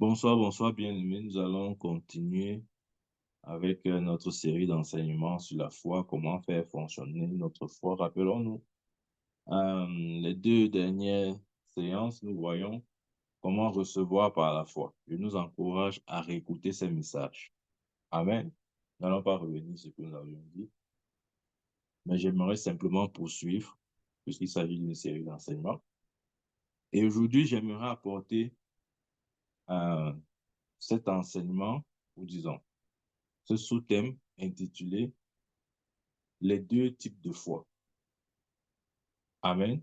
Bonsoir, bonsoir, bien-aimés. Nous allons continuer avec notre série d'enseignements sur la foi, comment faire fonctionner notre foi. Rappelons-nous, les deux dernières séances, nous voyons comment recevoir par la foi. Je nous encourage à réécouter ces messages. Amen. Nous n'allons pas revenir sur ce que nous avions dit, mais j'aimerais simplement poursuivre, puisqu'il s'agit d'une série d'enseignements. Et aujourd'hui, j'aimerais apporter euh, cet enseignement, ou disons, ce sous-thème intitulé les deux types de foi. Amen.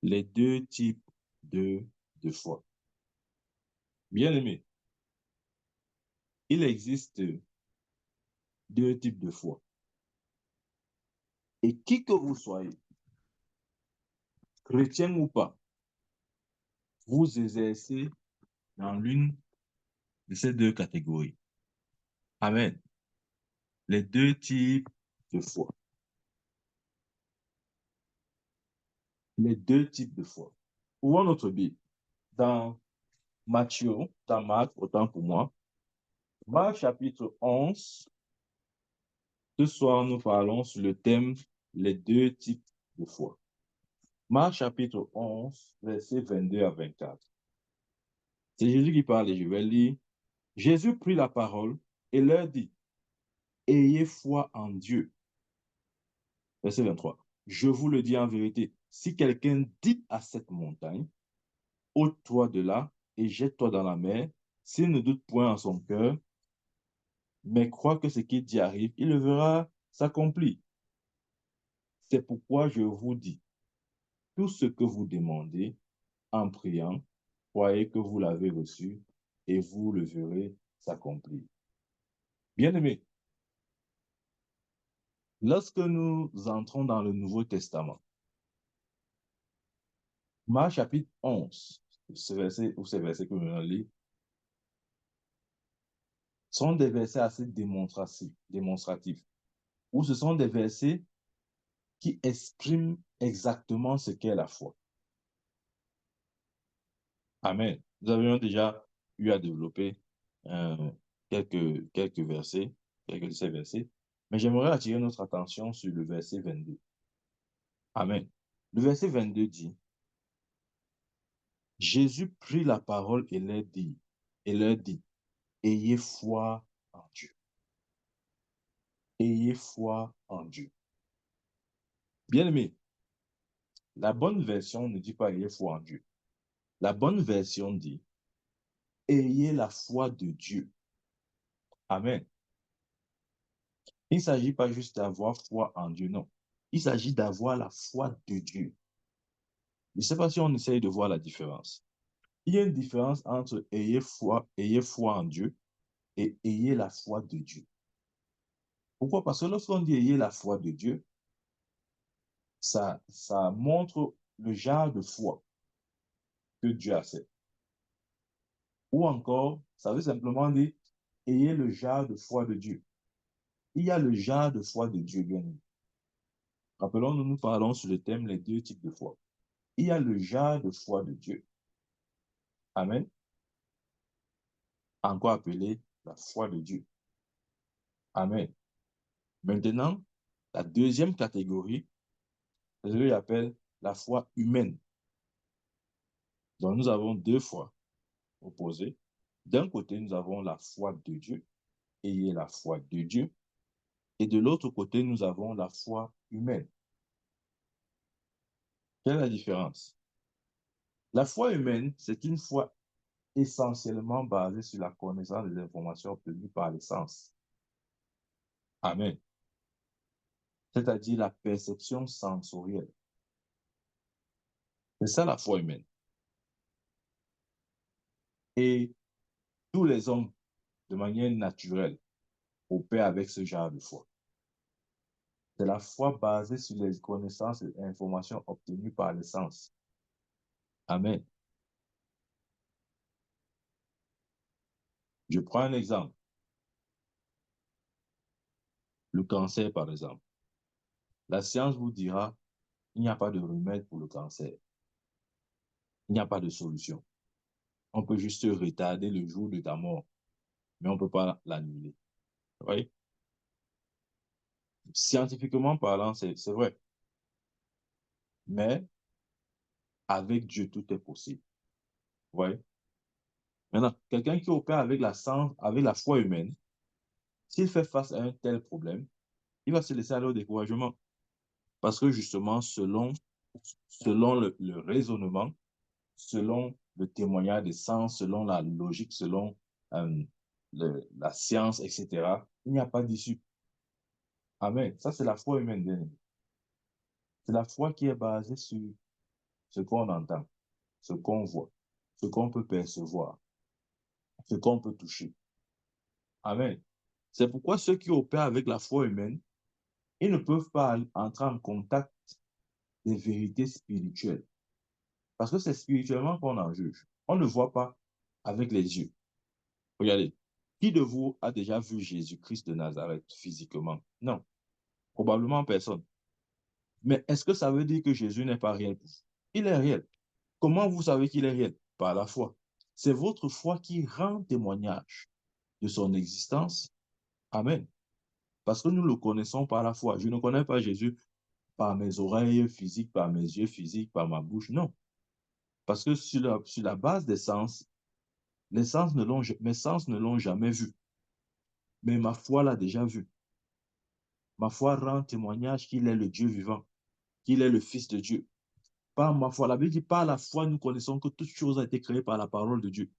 Les deux types de foi. Bien-aimés, il existe deux types de foi. Et qui que vous soyez, chrétien ou pas, vous exercez dans l'une de ces deux catégories. Amen. Les deux types de foi. Les deux types de foi. Ouvrons notre Bible. Dans Matthieu, dans Marc, autant pour moi, Marc chapitre 11, ce soir nous parlons sur le thème les deux types de foi. Marc chapitre 11, versets 22 à 24. C'est Jésus qui parle et je vais lire. Jésus prit la parole et leur dit, ayez foi en Dieu. Verset 23. Je vous le dis en vérité, si quelqu'un dit à cette montagne, ôte-toi de là et jette-toi dans la mer, s'il ne doute point en son cœur, mais croit que ce qu'il dit arrive, il le verra s'accomplir. C'est pourquoi je vous dis, tout ce que vous demandez en priant, croyez que vous l'avez reçu et vous le verrez s'accomplir. Bien-aimés, lorsque nous entrons dans le Nouveau Testament, Marc chapitre 11, ce verset, ou ces versets que nous allons lire, sont des versets assez démonstratifs, ou ce sont des versets qui expriment exactement ce qu'est la foi. Amen. Nous avions déjà eu à développer euh, quelques versets, quelques de ces versets, mais j'aimerais attirer notre attention sur le verset 22. Amen. Le verset 22 dit, Jésus prit la parole et leur dit, ayez foi en Dieu. Ayez foi en Dieu. Bien-aimé, la bonne version ne dit pas ayez foi en Dieu. La bonne version dit, ayez la foi de Dieu. Amen. Il ne s'agit pas juste d'avoir foi en Dieu, non. Il s'agit d'avoir la foi de Dieu. Je ne sais pas si on essaye de voir la différence. Il y a une différence entre ayez foi en Dieu et ayez la foi de Dieu. Pourquoi? Parce que lorsqu'on dit ayez la foi de Dieu, ça montre le genre de foi que Dieu accepte. Ou encore, ça veut simplement dire ayez le genre de foi de Dieu. Il y a le genre de foi de Dieu, bien aimé. Rappelons-nous, nous parlons sur le thème les deux types de foi. Il y a le genre de foi de Dieu. Amen. Encore appelé la foi de Dieu. Amen. Maintenant, la deuxième catégorie, c'est ce que j'appelle la foi humaine. Donc, nous avons deux foi opposées. D'un côté, nous avons la foi de Dieu, ayez la foi de Dieu. Et de l'autre côté, nous avons la foi humaine. Quelle est la différence? La foi humaine, c'est une foi essentiellement basée sur la connaissance des informations obtenues par les sens. Amen. C'est-à-dire la perception sensorielle. C'est ça la foi humaine. Et tous les hommes, de manière naturelle, opèrent avec ce genre de foi. C'est la foi basée sur les connaissances et informations obtenues par les sens. Amen. Je prends un exemple. Le cancer, par exemple. La science vous dira, il n'y a pas de remède pour le cancer. Il n'y a pas de solution. On peut juste retarder le jour de ta mort, mais on ne peut pas l'annuler. Vous voyez? Scientifiquement parlant, c'est vrai. Mais avec Dieu, tout est possible. Vous voyez? Maintenant, quelqu'un qui opère avec avec la foi humaine, s'il fait face à un tel problème, il va se laisser aller au découragement. Parce que justement, selon le raisonnement, selon le témoignage des sens, selon la logique, selon euh, la science, etc., il n'y a pas d'issue. Amen. Ça, c'est la foi humaine, bien aimé. C'est la foi qui est basée sur ce qu'on entend, ce qu'on voit, ce qu'on peut percevoir, ce qu'on peut toucher. Amen. C'est pourquoi ceux qui opèrent avec la foi humaine, ils ne peuvent pas entrer en contact des vérités spirituelles. Parce que c'est spirituellement qu'on en juge. On ne voit pas avec les yeux. Regardez, qui de vous a déjà vu Jésus-Christ de Nazareth physiquement? Non, probablement personne. Mais est-ce que ça veut dire que Jésus n'est pas réel pour vous? Il est réel. Comment vous savez qu'il est réel? Par la foi. C'est votre foi qui rend témoignage de son existence. Amen. Parce que nous le connaissons par la foi. Je ne connais pas Jésus par mes oreilles physiques, par mes yeux physiques, par ma bouche. Non. Parce que sur la base des sens, mes sens ne l'ont jamais vu. Mais ma foi l'a déjà vu. Ma foi rend témoignage qu'il est le Dieu vivant, qu'il est le Fils de Dieu. Par ma foi, la Bible dit, par la foi, nous connaissons que toute chose a été créée par la parole de Dieu.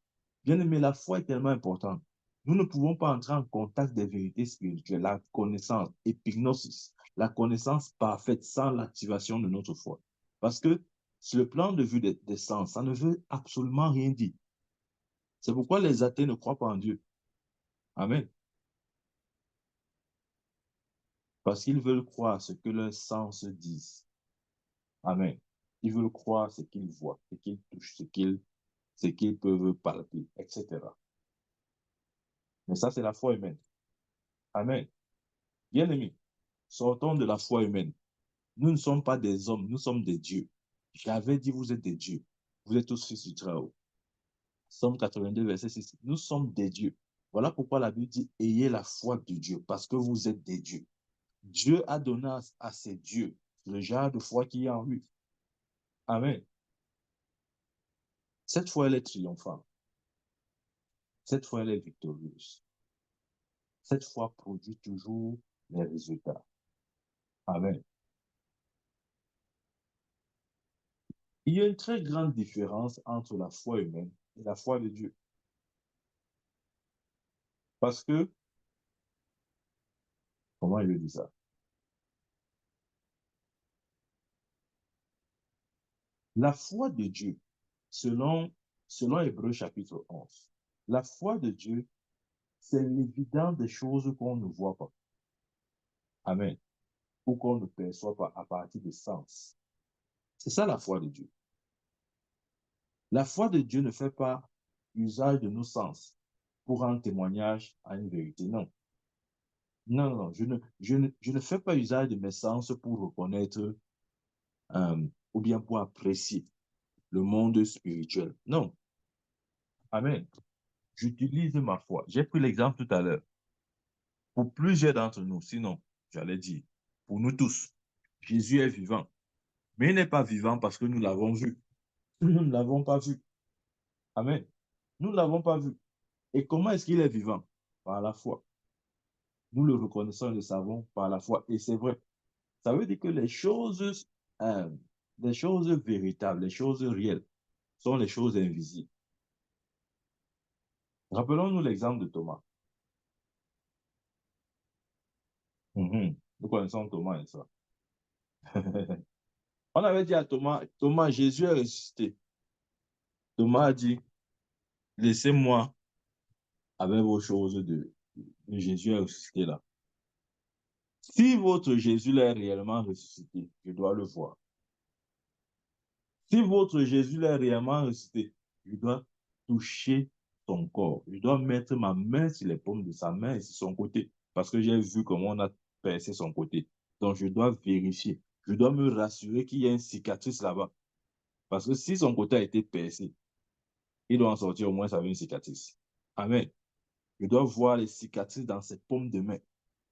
Bien aimé, la foi est tellement importante. Nous ne pouvons pas entrer en contact des vérités spirituelles, la connaissance, épignosis, la connaissance parfaite sans l'activation de notre foi. Parce que sur le plan de vue des sens, ça ne veut absolument rien dire. C'est pourquoi les athées ne croient pas en Dieu. Amen. Parce qu'ils veulent croire ce que leurs sens disent. Amen. Ils veulent croire ce qu'ils voient, ce qu'ils touchent, ce qu'ils peuvent palper, etc. Mais ça, c'est la foi humaine. Amen. Bien aimé, sortons de la foi humaine. Nous ne sommes pas des hommes, nous sommes des dieux. J'avais dit, vous êtes des dieux. Vous êtes tous fils du Très-Haut. Somme 82, verset 6. Nous sommes des dieux. Voilà pourquoi la Bible dit, ayez la foi de Dieu, parce que vous êtes des dieux. Dieu a donné à ses dieux le genre de foi qui est en lui. Amen. Cette foi, elle est triomphante. Cette foi, elle est victorieuse. Cette foi produit toujours les résultats. Amen. Il y a une très grande différence entre la foi humaine et la foi de Dieu. Parce que, comment il dit ça? La foi de Dieu, selon Hébreux chapitre 11, la foi de Dieu, c'est l'évidence des choses qu'on ne voit pas. Amen. Ou qu'on ne perçoit pas à partir des sens. C'est ça la foi de Dieu. La foi de Dieu ne fait pas usage de nos sens pour rendre témoignage à une vérité. Non. Non, non, je ne fais pas usage de mes sens pour reconnaître ou bien pour apprécier le monde spirituel. Non. Amen. J'utilise ma foi. J'ai pris l'exemple tout à l'heure. Pour plusieurs d'entre nous, sinon, j'allais dire, pour nous tous, Jésus est vivant. Mais il n'est pas vivant parce que nous l'avons vu. Nous ne l'avons pas vu. Amen. Nous ne l'avons pas vu. Et comment est-ce qu'il est vivant? Par la foi. Nous le reconnaissons et le savons par la foi. Et c'est vrai. Ça veut dire que euh, les choses véritables, les choses réelles, sont les choses invisibles. Rappelons-nous l'exemple de Thomas. Nous connaissons Thomas et ça. On avait dit à Thomas, Thomas, Jésus est ressuscité. Thomas a dit, laissez-moi avec vos choses de Jésus est ressuscité là. Si votre Jésus est réellement ressuscité, je dois le voir. Si votre Jésus est réellement ressuscité, je dois toucher son corps. Je dois mettre ma main sur les paumes de sa main et sur son côté. Parce que j'ai vu comment on a percé son côté. Donc, je dois vérifier. Je dois me rassurer qu'il y a une cicatrice là-bas. Parce que si son côté a été percé, il doit en sortir au moins avec une cicatrice. Amen. Je dois voir les cicatrices dans ses paumes de main.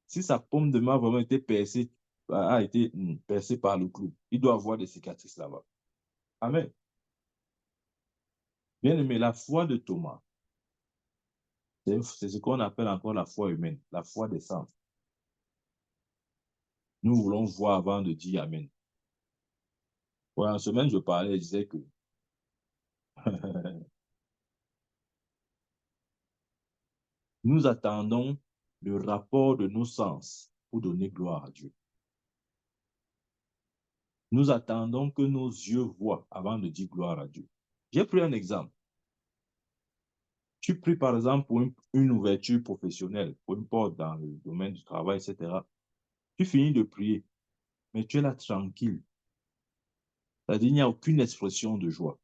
Si sa paume de main a vraiment été percée, a été percée par le clou, il doit avoir des cicatrices là-bas. Amen. Bien aimé, la foi de Thomas, c'est ce qu'on appelle encore la foi humaine, la foi des sens. Nous voulons voir avant de dire Amen. Ouais, en semaine, je parlais, je disais que nous attendons le rapport de nos sens pour donner gloire à Dieu. Nous attendons que nos yeux voient avant de dire gloire à Dieu. J'ai pris un exemple. Tu pries par exemple pour une ouverture professionnelle, pour une porte dans le domaine du travail, etc. Tu finis de prier, mais tu es là tranquille. C'est-à-dire, il n'y a aucune expression de joie.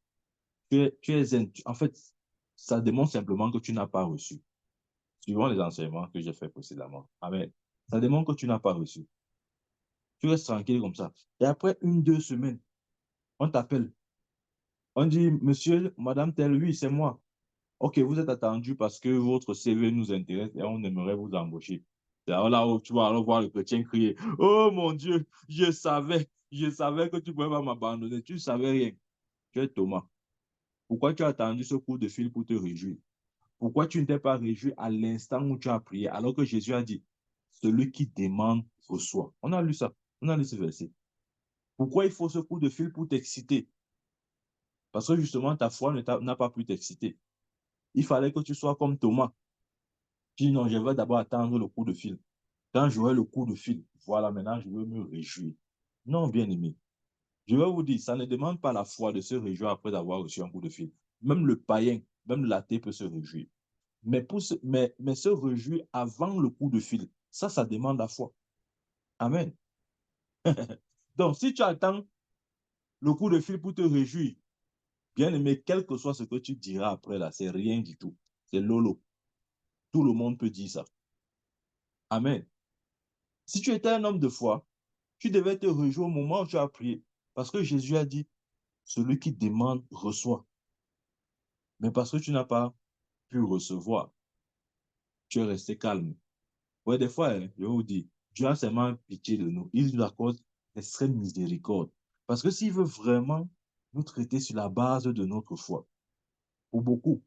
En fait, ça démontre simplement que tu n'as pas reçu. Suivant les enseignements que j'ai fait précédemment. Amen. Ça démontre que tu n'as pas reçu. Tu restes tranquille comme ça. Et après 1, 2 semaines, on t'appelle. On dit, monsieur, madame tel, oui, c'est moi. OK, vous êtes attendu parce que votre CV nous intéresse et on aimerait vous embaucher. C'est alors là où tu vas alors voir le chrétien crier, oh mon Dieu, je savais que tu ne pouvais pas m'abandonner. Tu ne savais rien. Tu es Thomas. Pourquoi tu as attendu ce coup de fil pour te réjouir? Pourquoi tu ne t'es pas réjoui à l'instant où tu as prié, alors que Jésus a dit, celui qui demande reçoit. On a lu ça, on a lu ce verset. Pourquoi il faut ce coup de fil pour t'exciter? Parce que justement, ta foi n'a pas pu t'exciter. Il fallait que tu sois comme Thomas. Tu dis non, je vais d'abord attendre le coup de fil. Quand j'aurai le coup de fil, voilà, maintenant je veux me réjouir. Non, bien aimé. Je vais vous dire, ça ne demande pas la foi de se réjouir après avoir reçu un coup de fil. Même le païen, même l'athée peut se réjouir. Mais se réjouir avant le coup de fil, ça demande la foi. Amen. Donc, si tu attends le coup de fil pour te réjouir, bien aimé, quel que soit ce que tu diras après là, c'est rien du tout. C'est lolo. Tout le monde peut dire ça. Amen. Si tu étais un homme de foi, tu devais te réjouir au moment où tu as prié. Parce que Jésus a dit, celui qui demande reçoit. Mais parce que tu n'as pas pu recevoir, tu es resté calme. Ouais, des fois, hein, je vais vous dire, Dieu a seulement pitié de nous. Il nous accorde extrême miséricorde. Parce que s'il veut vraiment nous traiter sur la base de notre foi, pour beaucoup,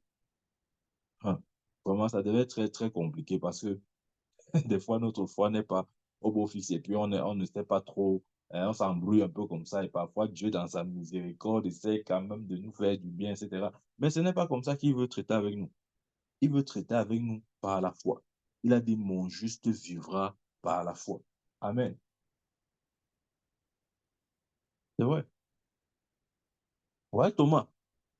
hein, vraiment, ça devait être très, très compliqué parce que des fois, notre foi n'est pas au beau fixe et puis on ne sait pas trop, hein, on s'embrouille un peu comme ça et parfois Dieu, dans sa miséricorde, essaie quand même de nous faire du bien, etc. Mais ce n'est pas comme ça qu'il veut traiter avec nous. Il veut traiter avec nous par la foi. Il a dit, mon juste vivra par la foi. Amen. C'est vrai. Ouais, Thomas.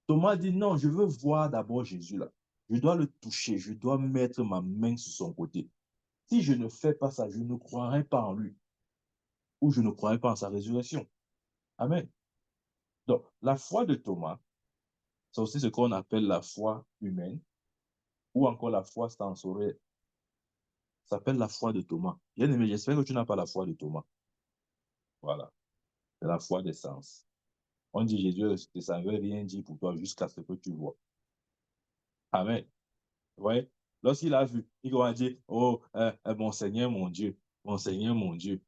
Thomas dit, non, je veux voir d'abord Jésus là. Je dois le toucher, je dois mettre ma main sur son côté. Si je ne fais pas ça, je ne croirai pas en lui ou je ne croirai pas en sa résurrection. Amen. Donc, la foi de Thomas, c'est aussi ce qu'on appelle la foi humaine ou encore la foi sensorielle. Ça s'appelle la foi de Thomas. Bien aimé, j'espère que tu n'as pas la foi de Thomas. Voilà. C'est la foi des sens. On dit Jésus ne savait rien dire pour toi jusqu'à ce que tu vois. Amen. Ouais. Lorsqu'il a vu, il a dit, oh, mon Seigneur, mon Dieu, mon Seigneur, mon Dieu.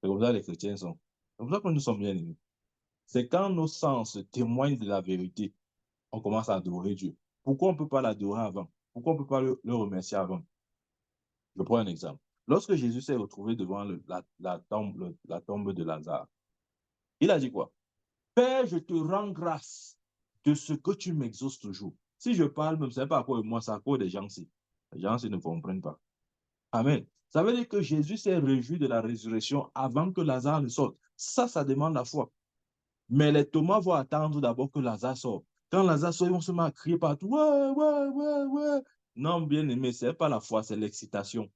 C'est comme ça que les chrétiens sont. C'est comme ça que nous sommes bien aimés. C'est quand nos sens témoignent de la vérité, on commence à adorer Dieu. Pourquoi on ne peut pas l'adorer avant? Pourquoi on ne peut pas le remercier avant? Je prends un exemple. Lorsque Jésus s'est retrouvé devant la tombe de Lazare, il a dit quoi? Père, je te rends grâce de ce que tu m'exauces toujours. Si je parle, même, ce n'est pas à cause de moi, c'est à cause des gens-ci. Les gens-ci ne comprennent pas. Amen. Ça veut dire que Jésus s'est réjoui de la résurrection avant que Lazare ne sorte. Ça demande la foi. Mais les Thomas vont attendre d'abord que Lazare sorte. Quand Lazare sort, ils vont se mettre à crier partout. Ouais, ouais, ouais, ouais. Non, bien aimé, ce n'est pas la foi, c'est l'excitation.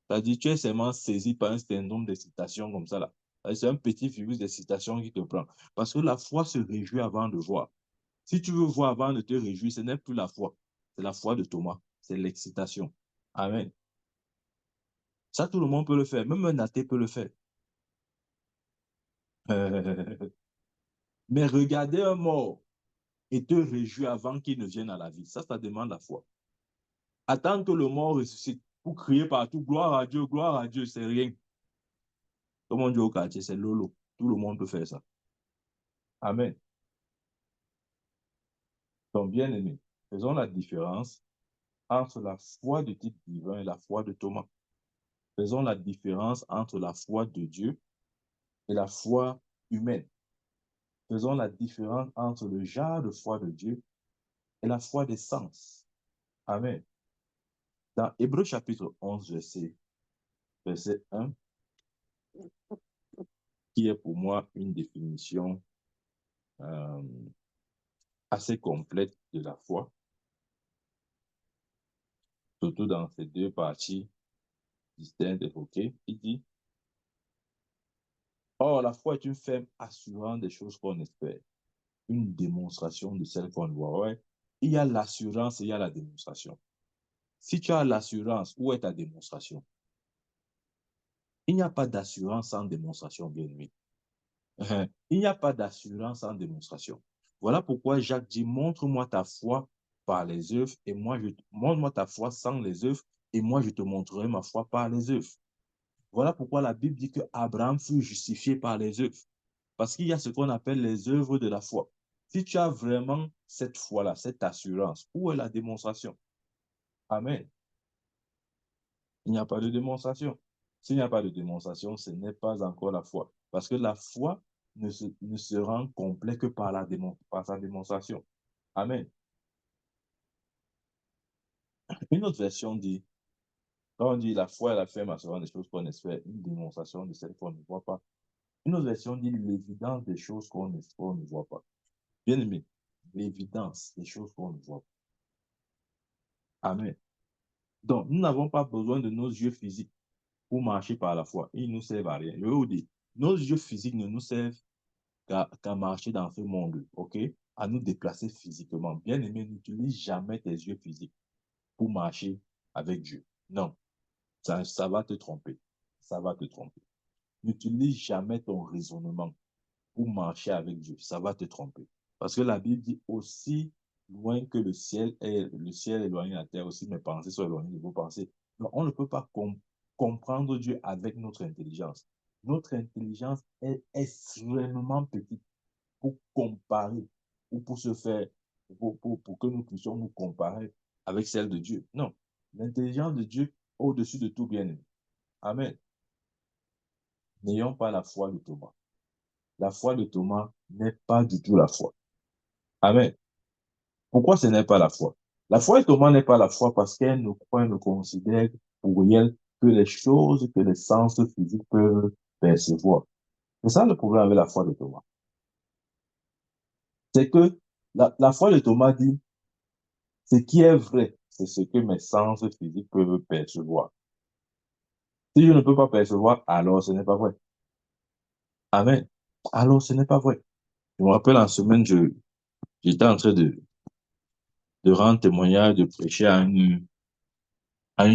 C'est-à-dire, tu es seulement saisi par un syndrome d'excitation comme ça là. C'est un petit virus d'excitation qui te prend. Parce que la foi se réjouit avant de voir. Si tu veux voir avant de te réjouir, ce n'est plus la foi. C'est la foi de Thomas. C'est l'excitation. Amen. Ça, tout le monde peut le faire. Même un athée peut le faire. Mais regardez un mort. et te réjouir avant qu'il ne vienne à la vie. Ça demande la foi. Attendre que le mort ressuscite pour crier partout, gloire à Dieu, c'est rien. Comme on dit au quartier, c'est lolo. Tout le monde peut faire ça. Amen. Donc, bien aimé, faisons la différence entre la foi de type divin et la foi de Thomas. Faisons la différence entre la foi de Dieu et la foi humaine. Faisons la différence entre le genre de foi de Dieu et la foi des sens. Amen. Dans Hébreux chapitre 11, verset 1, qui est pour moi une définition euh, assez complète de la foi, surtout dans ces deux parties distinctes évoquées, il dit: Or, la foi est une ferme assurance des choses qu'on espère, une démonstration de celles qu'on voit. Ouais. Il y a l'assurance et il y a la démonstration. Si tu as l'assurance, où est ta démonstration? Il n'y a pas d'assurance sans démonstration, bien aimé. Il n'y a pas d'assurance sans démonstration. Voilà pourquoi Jacques dit: montre-moi ta foi par les œuvres, et montre-moi ta foi sans les œuvres, et moi je te montrerai ma foi par les œuvres. Voilà pourquoi la Bible dit que Abraham fut justifié par les œuvres. Parce qu'il y a ce qu'on appelle les œuvres de la foi. Si tu as vraiment cette foi-là, cette assurance, où est la démonstration? Amen. Il n'y a pas de démonstration. S'il n'y a pas de démonstration, ce n'est pas encore la foi. Parce que la foi ne se rend complet que par sa démonstration. Amen. Une autre version dit, quand on dit la foi est la ferme assurance des choses qu'on espère, une démonstration de celles qu'on ne voit pas. Une autre version dit l'évidence des choses qu'on ne voit pas. Bien aimé, l'évidence des choses qu'on ne voit pas. Amen. Donc, nous n'avons pas besoin de nos yeux physiques pour marcher par la foi. Ils ne nous servent à rien. Je vais vous dire, nos yeux physiques ne nous servent qu'à marcher dans ce monde, OK? À nous déplacer physiquement. Bien aimé, n'utilise jamais tes yeux physiques pour marcher avec Dieu. Non, ça va te tromper. Ça va te tromper. N'utilise jamais ton raisonnement pour marcher avec Dieu. Ça va te tromper. Parce que la Bible dit: aussi loin que le ciel éloigné de la terre, aussi mes pensées sont éloignées de vos pensées. Donc, on ne peut pas comprendre Dieu avec notre intelligence. Notre intelligence est extrêmement petite pour comparer ou pour se faire, pour que nous puissions nous comparer avec celle de Dieu. Non, l'intelligence de Dieu est au-dessus de tout bien-aimé. Amen. N'ayons pas la foi de Thomas. La foi de Thomas n'est pas du tout la foi. Amen. Pourquoi ce n'est pas la foi? La foi de Thomas n'est pas la foi parce qu'elle ne croit, ne considère pour elle que les choses que les sens physiques peuvent percevoir. C'est ça le problème avec la foi de Thomas. C'est que la foi de Thomas dit: ce qui est vrai, c'est ce que mes sens physiques peuvent percevoir. Si je ne peux pas percevoir, alors ce n'est pas vrai. Amen. Alors ce n'est pas vrai. Je me rappelle en semaine, j'étais en train de rendre témoignage, de prêcher à une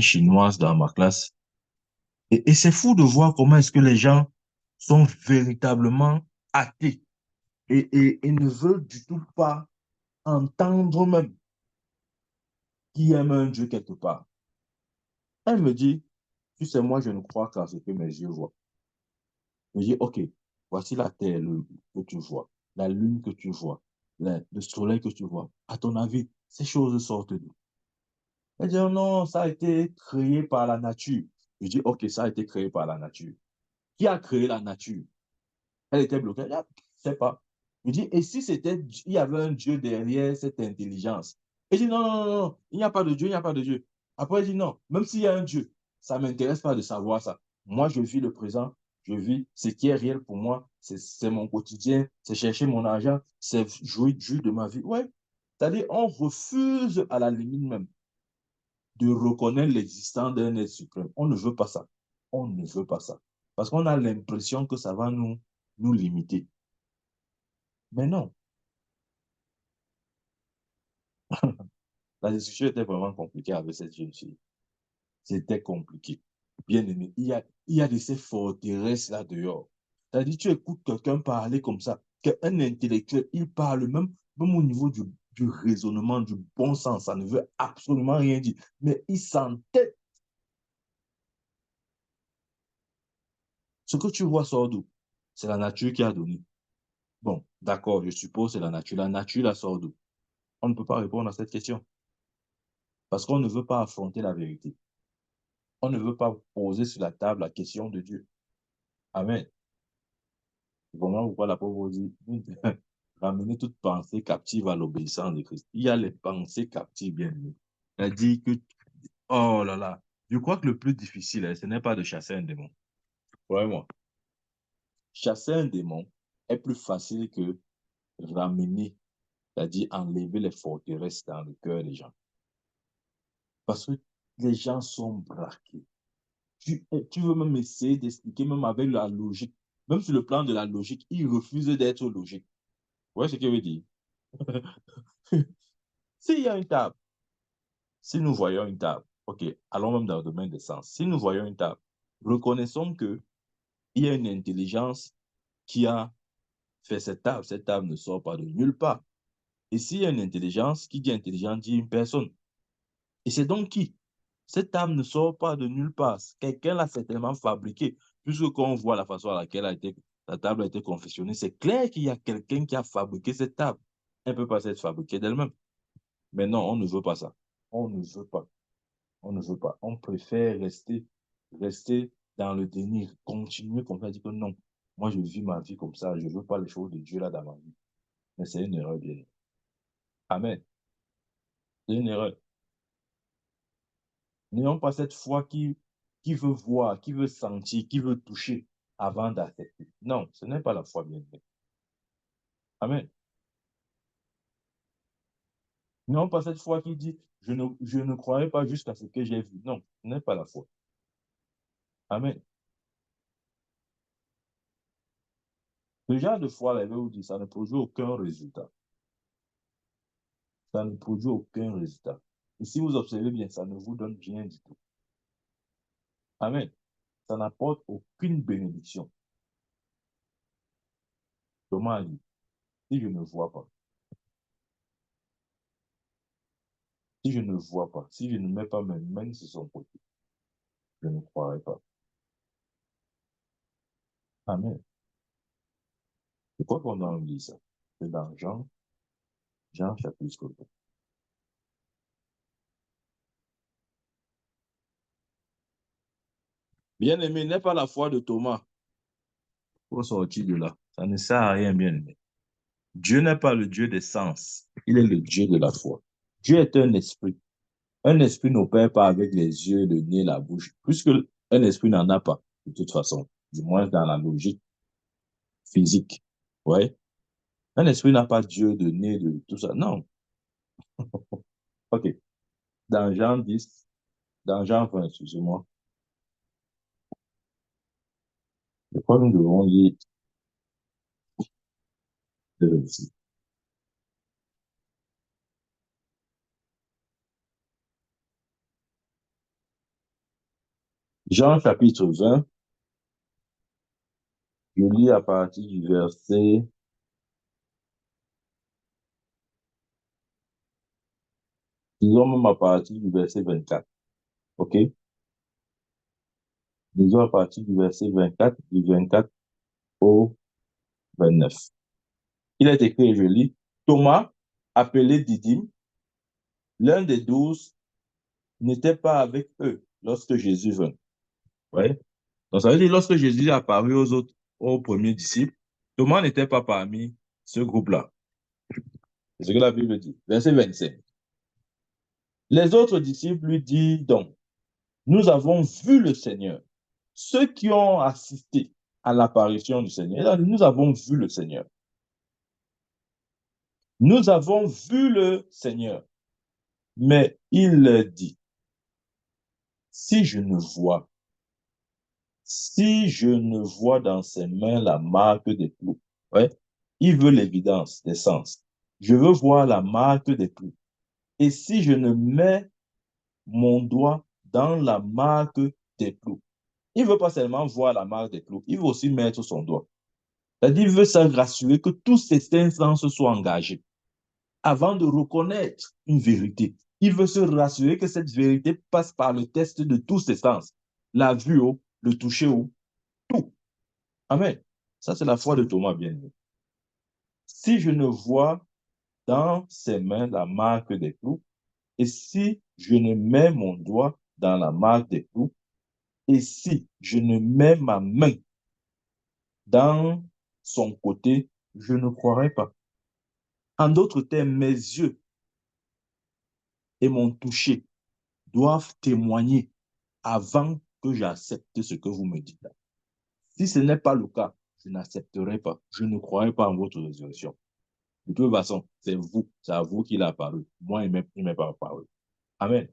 Chinoise dans ma classe. Et c'est fou de voir comment est-ce que les gens sont véritablement athées et ne veulent du tout pas entendre même qu'il y a un Dieu quelque part. Elle me dit: tu sais, moi, je ne crois qu'à ce que mes yeux voient. Je dis: ok, voici la terre que tu vois, la lune que tu vois, le soleil que tu vois. À ton avis, ces choses sortent d'où? Elle dit: oh non, ça a été créé par la nature. Je dis: ok, ça a été créé par la nature. Qui a créé la nature? Elle était bloquée. Elle dit: ah, je ne sais pas. Je dis: et si il y avait un Dieu derrière cette intelligence? Elle dit: non, non, non, non, il n'y a pas de Dieu, il n'y a pas de Dieu. Après, elle dit: non, même s'il y a un Dieu, ça ne m'intéresse pas de savoir ça. Moi, je vis le présent, je vis ce qui est réel pour moi, c'est mon quotidien, c'est chercher mon argent, c'est jouir de ma vie. Ouais. C'est-à-dire, on refuse à la limite même de reconnaître l'existence d'un être suprême. On ne veut pas ça. On ne veut pas ça. Parce qu'on a l'impression que ça va nous limiter. Mais non, la discussion était vraiment compliquée avec cette jeune fille. C'était compliqué. Bien aimé, il y a de ces forteresses là dehors. C'est-à-dire, tu écoutes quelqu'un parler comme ça, qu'un intellectuel, il parle même même au niveau du raisonnement, du bon sens, ça ne veut absolument rien dire. Mais il s'entête. Ce que tu vois sort d'où? C'est la nature qui a donné. Bon, d'accord, je suppose c'est la nature. La nature la sort d'où? On ne peut pas répondre à cette question parce qu'on ne veut pas affronter la vérité. On ne veut pas poser sur la table la question de Dieu. Amen. Voilà pourquoi la pauvre dit, ramener toute pensée captive à l'obéissance de Christ. Il y a les pensées captives, bien aimées. Elle dit que, oh là là, je crois que le plus difficile, ce n'est pas de chasser un démon. Croyez-moi, chasser un démon est plus facile que ramener, c'est-à-dire enlever les forteresses dans le cœur des gens. Parce que les gens sont braqués. Tu veux même essayer d'expliquer, même avec la logique, même sur le plan de la logique, ils refusent d'être logiques. Vous voyez ce que je veux dire? S'il y a une table, si nous voyons une table, ok, allons même dans le domaine des sens. Si nous voyons une table, reconnaissons qu'il y a une intelligence qui a fait cette table ne sort pas de nulle part. Et s'il y a une intelligence, qui dit intelligence dit une personne. Et c'est donc qui? Cette table ne sort pas de nulle part. Quelqu'un l'a certainement fabriquée. Puisque quand on voit la façon à laquelle la table a été confectionnée, c'est clair qu'il y a quelqu'un qui a fabriqué cette table. Elle ne peut pas s'être fabriquée d'elle-même. Mais non, on ne veut pas ça. On ne veut pas. On ne veut pas. On préfère rester dans le déni, continuer comme ça, dire que non, moi je vis ma vie comme ça, je ne veux pas les choses de Dieu là dans ma vie. Mais c'est une erreur, bien. Amen. C'est une erreur. N'ayons pas cette foi qui veut voir, qui veut sentir, qui veut toucher avant d'accepter. Non, ce n'est pas la foi bien faite. Amen. N'ayons pas cette foi qui dit, je ne croyais pas jusqu'à ce que j'ai vu. Non, ce n'est pas la foi. Amen. Ce genre de foi, là, je vais vous dire, ça ne produit aucun résultat. Ça ne produit aucun résultat. Et si vous observez bien, ça ne vous donne rien du tout. Amen. Ça n'apporte aucune bénédiction. Comment dire? Si je ne vois pas, si je ne vois pas, si je ne mets pas mes mains sur son côté, je ne croirai pas. Amen. C'est quoi qu'on a dit ça? C'est dans Jean chapitre 2. Bien-aimé, n'est pas la foi de Thomas. Pour sortir de là. Ça ne sert à rien, bien-aimé. Dieu n'est pas le Dieu des sens. Il est le Dieu de la foi. Dieu est un esprit. Un esprit n'opère pas avec les yeux, le nez, la bouche, puisque un esprit n'en a pas, de toute façon, du moins dans la logique physique. Ouais. Un esprit n'a pas Dieu de nez, de tout ça. Non. OK. Dans Jean 10, dans Jean 20, excusez-moi, je crois que nous devons lire le verset. Jean chapitre 20, je lis à partir du verset, disons même à partir du verset 24. OK? Disons à partir du verset 24, du 24 au 29. Il est écrit, et je lis, Thomas, appelé Didyme, l'un des 12, n'était pas avec eux lorsque Jésus vint. Ouais. Donc ça veut dire lorsque Jésus est apparu aux autres, aux premiers disciples, Thomas n'était pas parmi ce groupe-là. C'est ce que la Bible dit. Verset 25. Les autres disciples lui disent donc, nous avons vu le Seigneur. Ceux qui ont assisté à l'apparition du Seigneur, nous avons vu le Seigneur. Nous avons vu le Seigneur. Mais il dit, si je ne vois dans ses mains la marque des clous, ouais, il veut l'évidence des sens. Je veux voir la marque des clous. Et si je ne mets mon doigt dans la marque des clous, il ne veut pas seulement voir la marque des clous, il veut aussi mettre son doigt. C'est-à-dire, il veut se rassurer que tous ses cinq sens soient engagés. avant de reconnaître une vérité. Il veut se rassurer que cette vérité passe par le test de tous ses sens. La vue, le toucher, tout. Amen. Ça, c'est la foi de Thomas, bien aimé. Si je ne vois dans ses mains la marque des clous, et si je ne mets mon doigt dans la marque des clous, et si je ne mets ma main dans son côté, je ne croirai pas. En d'autres termes, mes yeux et mon toucher doivent témoigner avant que j'accepte ce que vous me dites. Si ce n'est pas le cas, je n'accepterai pas. Je ne croirai pas en votre résurrection. De toute façon, c'est à vous qu'il a apparu. Moi, il ne m'est pas apparu. Amen.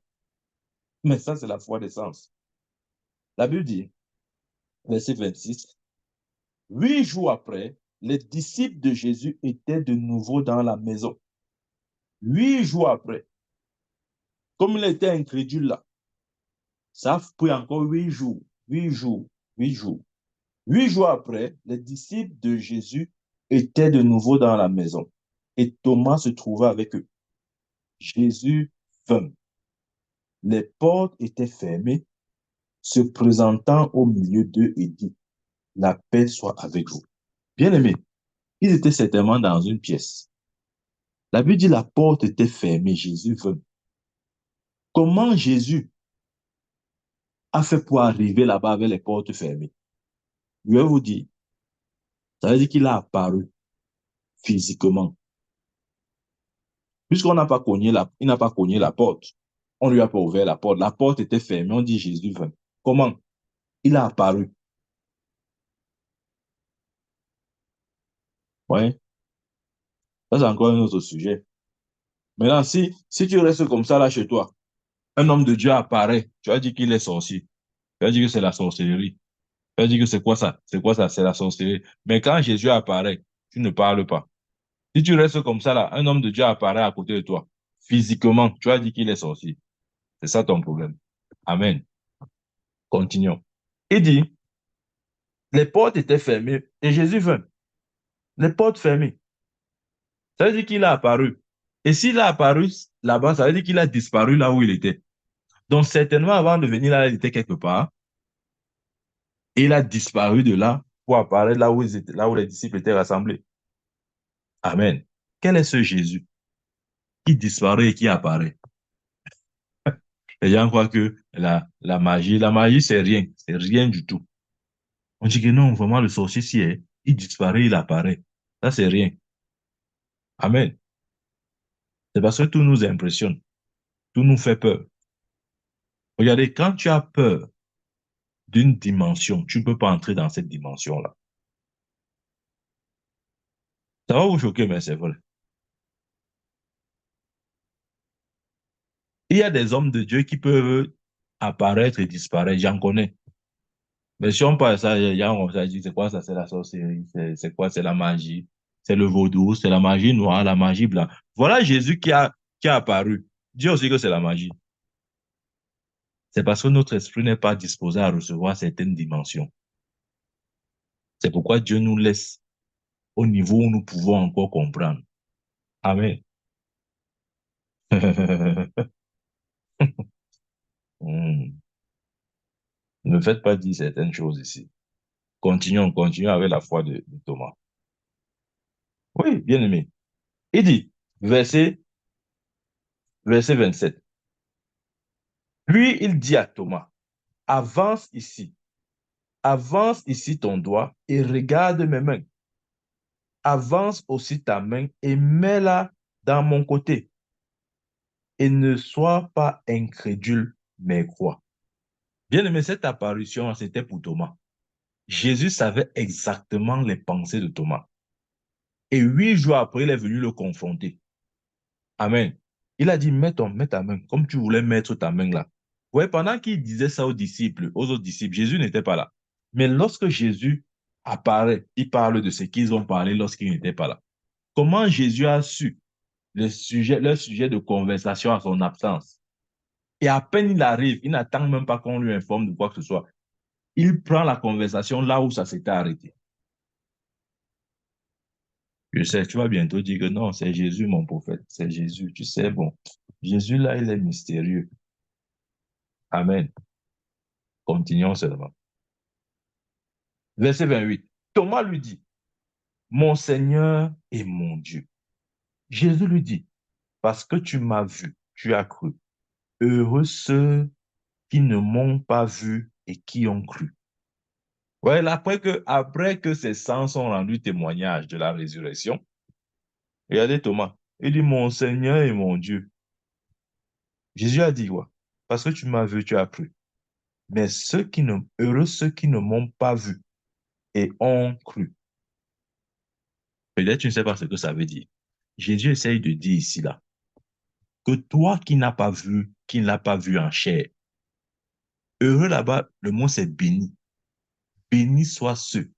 Mais ça, c'est la foi des sens. La Bible dit, verset 26, 8 jours après, les disciples de Jésus étaient de nouveau dans la maison. 8 jours après, comme il était incrédule là, ça a pris encore 8 jours, 8 jours, 8 jours. 8 jours après, les disciples de Jésus étaient de nouveau dans la maison et Thomas se trouvait avec eux. Jésus vint. Les portes étaient fermées, se présentant au milieu d'eux et dit, la paix soit avec vous. Bien-aimés, ils étaient certainement dans une pièce. La Bible dit la porte était fermée, Jésus vint. Comment Jésus a fait pour arriver là-bas avec les portes fermées? Je vais vous dire, ça veut dire qu'il a apparu physiquement. Puisqu'on n'a pas cogné il n'a pas cogné la porte. On ne lui a pas ouvert la porte. La porte était fermée. On dit Jésus vint. Comment? Il a apparu. Oui. Ça, c'est encore un autre sujet. Maintenant, si tu restes comme ça là chez toi, un homme de Dieu apparaît, tu vas dire qu'il est sorcier. Tu vas dire que c'est la sorcellerie. Tu vas dire que c'est quoi ça? C'est quoi ça? C'est la sorcellerie. Mais quand Jésus apparaît, tu ne parles pas. Si tu restes comme ça là, un homme de Dieu apparaît à côté de toi. Physiquement, tu vas dire qu'il est sorcier. C'est ça ton problème. Amen. Continuons. Il dit, les portes étaient fermées et Jésus vint. Les portes fermées. Ça veut dire qu'il a apparu. Et s'il a apparu là-bas, ça veut dire qu'il a disparu là où il était. Donc, certainement, avant de venir là, il était quelque part. Et il a disparu de là pour apparaître là où, là où les disciples étaient rassemblés. Amen. Quel est ce Jésus qui disparaît et qui apparaît? Les gens croient que la magie, c'est rien. C'est rien du tout. On dit que non, vraiment, le sorcier, si, il disparaît, il apparaît. Ça, c'est rien. Amen. C'est parce que tout nous impressionne. Tout nous fait peur. Regardez, quand tu as peur d'une dimension, tu ne peux pas entrer dans cette dimension-là. Ça va vous choquer, mais c'est vrai. Il y a des hommes de Dieu qui peuvent apparaître et disparaître, j'en connais. Mais si on parle de ça, les gens vont se dire, c'est quoi ça? C'est la sorcellerie, c'est quoi? C'est la magie, c'est le vaudou, c'est la magie noire, la magie blanche. Voilà Jésus qui a apparu. Dis aussi que c'est la magie. C'est parce que notre esprit n'est pas disposé à recevoir certaines dimensions. C'est pourquoi Dieu nous laisse au niveau où nous pouvons encore comprendre. Amen. Hmm. Ne me faites pas dire certaines choses ici. Continuons avec la foi de Thomas. Oui, bien aimé. Il dit, verset 27. Puis il dit à Thomas, avance ici ton doigt et regarde mes mains. Avance aussi ta main et mets-la dans mon côté. Et ne sois pas incrédule, mais crois. Bien aimé, cette apparition, c'était pour Thomas. Jésus savait exactement les pensées de Thomas. Et 8 jours après, il est venu le confronter. Amen. Il a dit, mets ta main, comme tu voulais mettre ta main là. Ouais, pendant qu'il disait ça aux autres disciples, Jésus n'était pas là. Mais lorsque Jésus apparaît, il parle de ce qu'ils ont parlé lorsqu'il n'était pas là. Comment Jésus a su leur sujet de conversation à son absence? Et à peine il arrive, il n'attend même pas qu'on lui informe de quoi que ce soit. Il prend la conversation là où ça s'était arrêté. Je sais, tu vas bientôt dire que non, c'est Jésus, mon prophète. C'est Jésus. Tu sais, bon, Jésus, là, il est mystérieux. Amen. Continuons seulement. Verset 28. Thomas lui dit, mon Seigneur et mon Dieu. Jésus lui dit, parce que tu m'as vu, tu as cru. Heureux ceux qui ne m'ont pas vu et qui ont cru. Ouais, après que ces saints sont rendus témoignage de la résurrection, regardez Thomas. Il dit, mon Seigneur et mon Dieu. Jésus a dit, ouais, parce que tu m'as vu, tu as cru. Mais heureux ceux qui ne m'ont pas vu et ont cru. Peut-être tu ne sais pas ce que ça veut dire. Jésus essaye de dire ici, là, que toi qui n'as pas vu, qui ne l'as pas vu en chair, heureux là-bas, le mot c'est béni. Béni soient ceux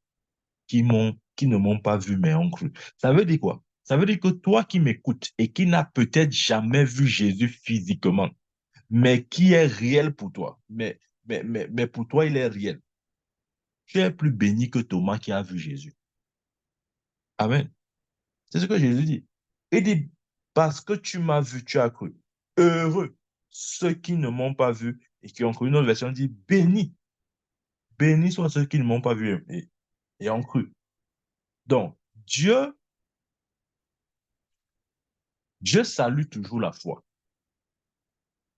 qui ne m'ont pas vu mais ont cru. Ça veut dire quoi? Ça veut dire que toi qui m'écoutes et qui n'as peut-être jamais vu Jésus physiquement, mais qui est réel pour toi, mais pour toi, il est réel. Tu es plus béni que Thomas qui a vu Jésus. Amen. C'est ce que Jésus dit. Il dit, parce que tu m'as vu, tu as cru. Heureux ceux qui ne m'ont pas vu et qui ont cru. Une autre version dit, béni. Bénis soient ceux qui ne m'ont pas vu et ont cru. Donc, Dieu salue toujours la foi.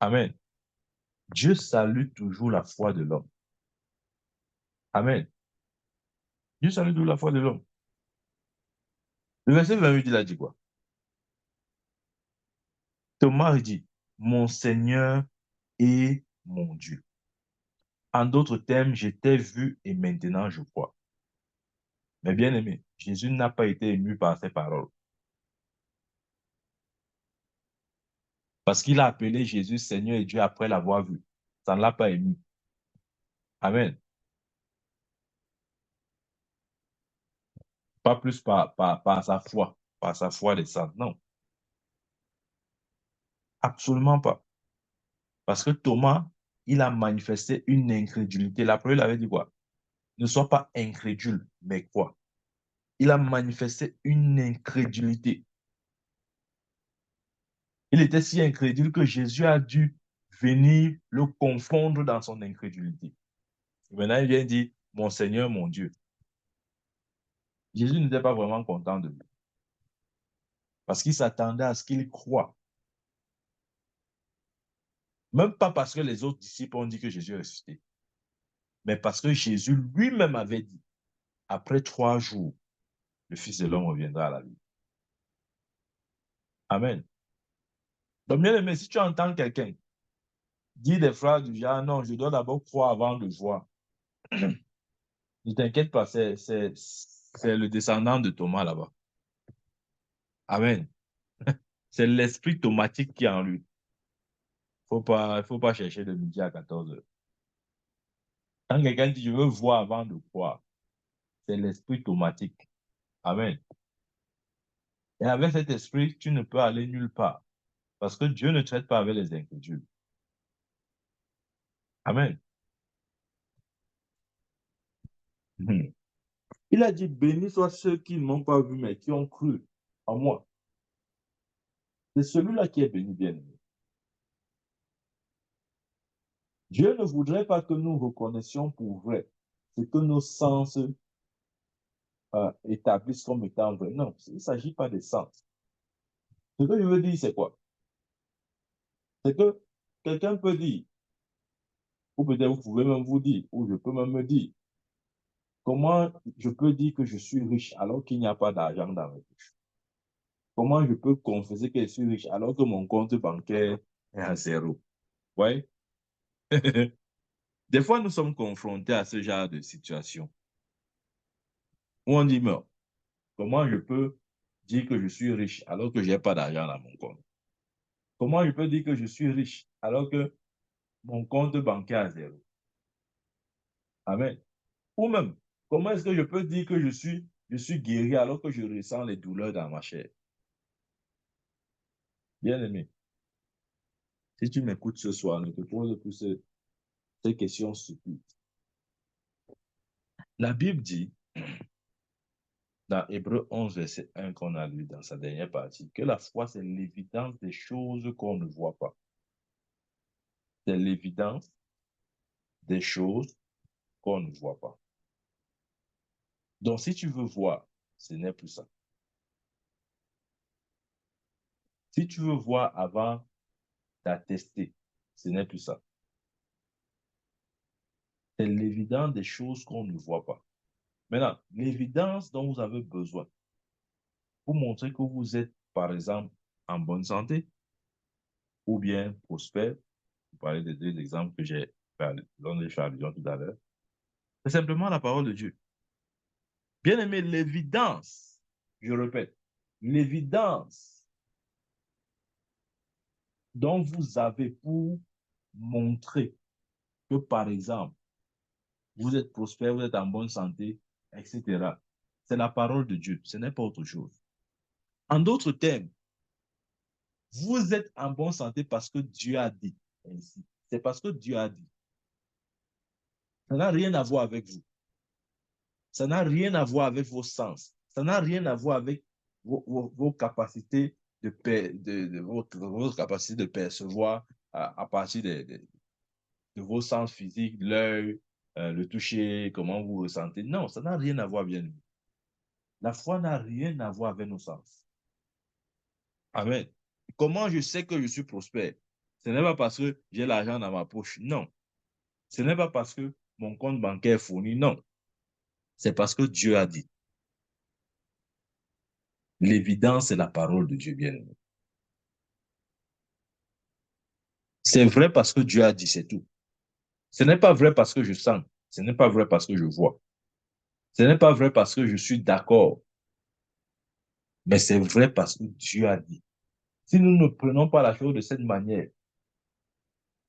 Amen. Dieu salue toujours la foi de l'homme. Amen. Dieu salue toujours la foi de l'homme. Le verset 28, il a dit quoi? Thomas dit, mon Seigneur et mon Dieu. En d'autres termes, je t'ai vu et maintenant je crois. Mais bien aimé, Jésus n'a pas été ému par ces paroles. Parce qu'il a appelé Jésus Seigneur et Dieu après l'avoir vu. Ça ne l'a pas ému. Amen. Pas plus par sa foi descendante. Non, absolument pas. Parce que Thomas, il a manifesté une incrédulité. La première, il avait dit quoi? Ne sois pas incrédule, mais quoi? Il a manifesté une incrédulité. Il était si incrédule que Jésus a dû venir le confondre dans son incrédulité. Et maintenant, il vient dire, mon Seigneur, mon Dieu. Jésus n'était pas vraiment content de lui. Parce qu'il s'attendait à ce qu'il croie. Même pas parce que les autres disciples ont dit que Jésus est ressuscité, mais parce que Jésus lui-même avait dit, après 3 jours, le Fils de l'homme reviendra à la vie. Amen. Donc, bien aimé, si tu entends quelqu'un dire des phrases du genre, non, je dois d'abord croire avant de voir, ne t'inquiète pas, c'est le descendant de Thomas là-bas. Amen. C'est l'esprit thomatique qui est en lui. Faut pas chercher de midi à 14 heures. Quand quelqu'un dit, je veux voir avant de croire, c'est l'esprit thomatique. Amen. Et avec cet esprit, tu ne peux aller nulle part. Parce que Dieu ne traite pas avec les incrédules. Amen. Mhm. Il a dit, bénis soient ceux qui ne m'ont pas vu, mais qui ont cru en moi. C'est celui-là qui est béni, bien-aimé. Dieu ne voudrait pas que nous reconnaissions pour vrai ce que nos sens établissent comme étant vrai. Non, il ne s'agit pas des sens. Ce que je veux dire, c'est quoi? C'est que quelqu'un peut dire, ou peut-être vous pouvez même vous dire, ou je peux même me dire, comment je peux dire que je suis riche alors qu'il n'y a pas d'argent dans mes poches? Comment je peux confesser que je suis riche alors que mon compte bancaire est à zéro? Ouais. Des fois, nous sommes confrontés à ce genre de situation où on dit, mais comment je peux dire que je suis riche alors que je n'ai pas d'argent dans mon compte? Comment je peux dire que je suis riche alors que mon compte bancaire est à zéro? Amen. Ou même, comment est-ce que je peux dire que je suis guéri alors que je ressens les douleurs dans ma chair? Bien aimé, si tu m'écoutes ce soir, ne te pose plus ces questions stupides. La Bible dit dans Hébreux 11, verset 1 qu'on a lu dans sa dernière partie, que la foi, c'est l'évidence des choses qu'on ne voit pas. C'est l'évidence des choses qu'on ne voit pas. Donc, si tu veux voir, ce n'est plus ça. Si tu veux voir avant d'attester, ce n'est plus ça. C'est l'évidence des choses qu'on ne voit pas. Maintenant, l'évidence dont vous avez besoin pour montrer que vous êtes, par exemple, en bonne santé ou bien prospère, vous parlez des deux exemples que j'ai fait allusion tout à l'heure, c'est simplement la parole de Dieu. Bien aimé, l'évidence, je répète, l'évidence dont vous avez pour montrer que, par exemple, vous êtes prospère, vous êtes en bonne santé, etc. C'est la parole de Dieu, ce n'est pas autre chose. En d'autres termes, vous êtes en bonne santé parce que Dieu a dit ainsi. C'est parce que Dieu a dit. Ça n'a rien à voir avec vous. Ça n'a rien à voir avec vos sens. Ça n'a rien à voir avec vos capacités votre capacité de percevoir à partir de vos sens physiques, l'œil, le toucher, comment vous ressentez. Non, ça n'a rien à voir, bien. La foi n'a rien à voir avec nos sens. Amen. Comment je sais que je suis prospère? Ce n'est pas parce que j'ai l'argent dans ma poche. Non. Ce n'est pas parce que mon compte bancaire est fourni. Non. C'est parce que Dieu a dit. L'évidence, c'est la parole de Dieu, bien-aimé. C'est vrai parce que Dieu a dit, c'est tout. Ce n'est pas vrai parce que je sens. Ce n'est pas vrai parce que je vois. Ce n'est pas vrai parce que je suis d'accord. Mais c'est vrai parce que Dieu a dit. Si nous ne prenons pas la chose de cette manière,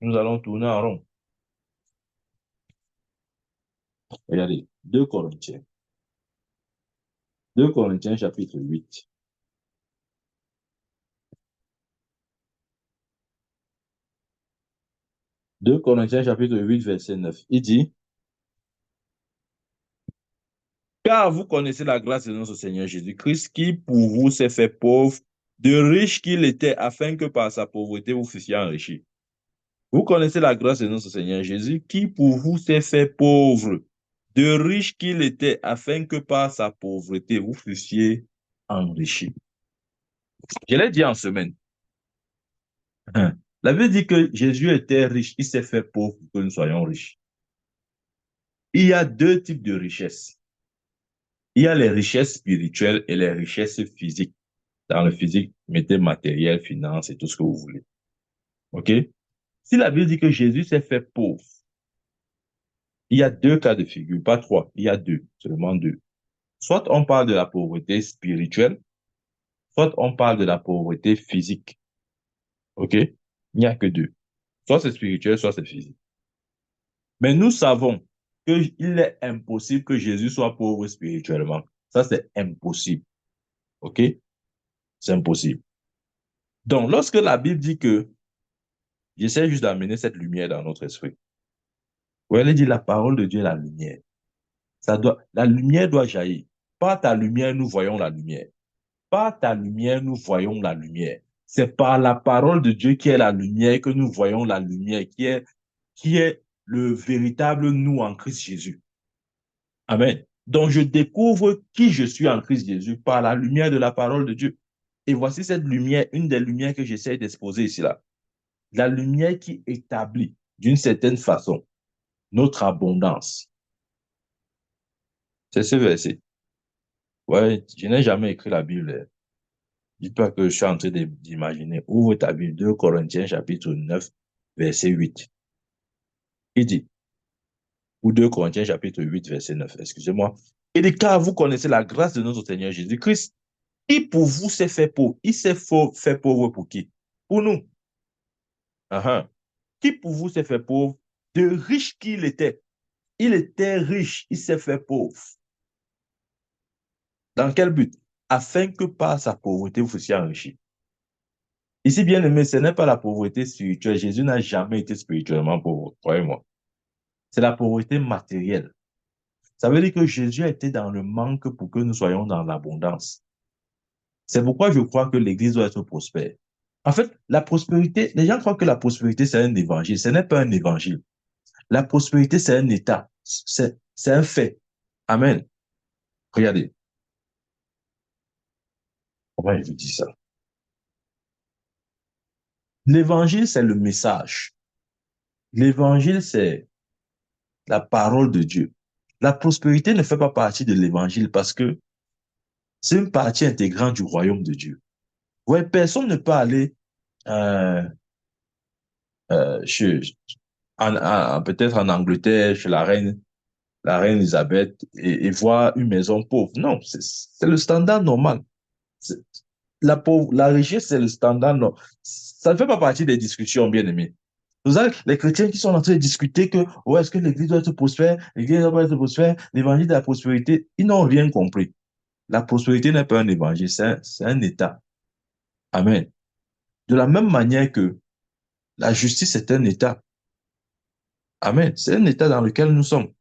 nous allons tourner en rond. Regardez, 2 Corinthiens. 2 Corinthiens chapitre 8. 2 Corinthiens chapitre 8, verset 9. Il dit, car vous connaissez la grâce de notre Seigneur Jésus-Christ, qui pour vous s'est fait pauvre, de riche qu'il était, afin que par sa pauvreté vous fussiez enrichis. Vous connaissez la grâce de notre Seigneur Jésus, qui pour vous s'est fait pauvre, de riche qu'il était, afin que par sa pauvreté vous fussiez enrichis. Je l'ai dit en semaine. La Bible dit que Jésus était riche, il s'est fait pauvre pour que nous soyons riches. Il y a deux types de richesses. Il y a les richesses spirituelles et les richesses physiques. Dans le physique, mettez matériel, finance et tout ce que vous voulez. OK? Si la Bible dit que Jésus s'est fait pauvre, il y a deux cas de figure, pas trois, il y a deux, seulement deux. Soit on parle de la pauvreté spirituelle, soit on parle de la pauvreté physique. OK? Il n'y a que deux. Soit c'est spirituel, soit c'est physique. Mais nous savons qu'il est impossible que Jésus soit pauvre spirituellement. Ça, c'est impossible. OK? C'est impossible. Donc, lorsque la Bible dit que j'essaie juste d'amener cette lumière dans notre esprit, où elle dit la parole de Dieu est la lumière. La lumière doit jaillir. Par ta lumière, nous voyons la lumière. Par ta lumière, nous voyons la lumière. C'est par la parole de Dieu qui est la lumière que nous voyons la lumière, qui est le véritable nous en Christ Jésus. Amen. Donc, je découvre qui je suis en Christ Jésus par la lumière de la parole de Dieu. Et voici cette lumière, une des lumières que j'essaie d'exposer ici là. La lumière qui établit d'une certaine façon notre abondance. C'est ce verset. Ouais, je n'ai jamais écrit la Bible. Dis-toi que je suis en train d'imaginer. Ouvre ta Bible, 2 Corinthiens chapitre 9, verset 8. Il dit, ou 2 Corinthiens chapitre 8, verset 9, excusez-moi. Il dit, car vous connaissez la grâce de notre Seigneur Jésus-Christ, qui pour vous s'est fait pauvre. Il s'est fait pauvre pour qui? Pour nous. Uh-huh. Qui pour vous s'est fait pauvre? De riche qu'il était. Il était riche, il s'est fait pauvre. Dans quel but? Afin que par sa pauvreté, vous fussiez enrichis. Ici, bien aimé, ce n'est pas la pauvreté spirituelle. Jésus n'a jamais été spirituellement pauvre, croyez-moi. C'est la pauvreté matérielle. Ça veut dire que Jésus a été dans le manque pour que nous soyons dans l'abondance. C'est pourquoi je crois que l'Église doit être prospère. En fait, la prospérité, les gens croient que la prospérité, c'est un évangile. Ce n'est pas un évangile. La prospérité, c'est un état. C'est un fait. Amen. Regardez. Comment je vous dis ça? L'évangile, c'est le message. L'évangile, c'est la parole de Dieu. La prospérité ne fait pas partie de l'évangile parce que c'est une partie intégrante du royaume de Dieu. Ouais, personne ne peut aller euh, chez, peut-être en Angleterre, chez la reine Elisabeth, et voir une maison pauvre. Non, c'est le standard normal. C'est- la richesse, c'est le standard normal. Ça ne fait pas partie des discussions, bien aimés. Vous avez les chrétiens qui sont en train de discuter que, ouais, est-ce que l'église doit être prospère, l'église doit être prospère, l'évangile de la prospérité, ils n'ont rien compris. La prospérité n'est pas un évangile, c'est un état. Amen. De la même manière que la justice est un état. Amen. C'est un état dans lequel nous sommes.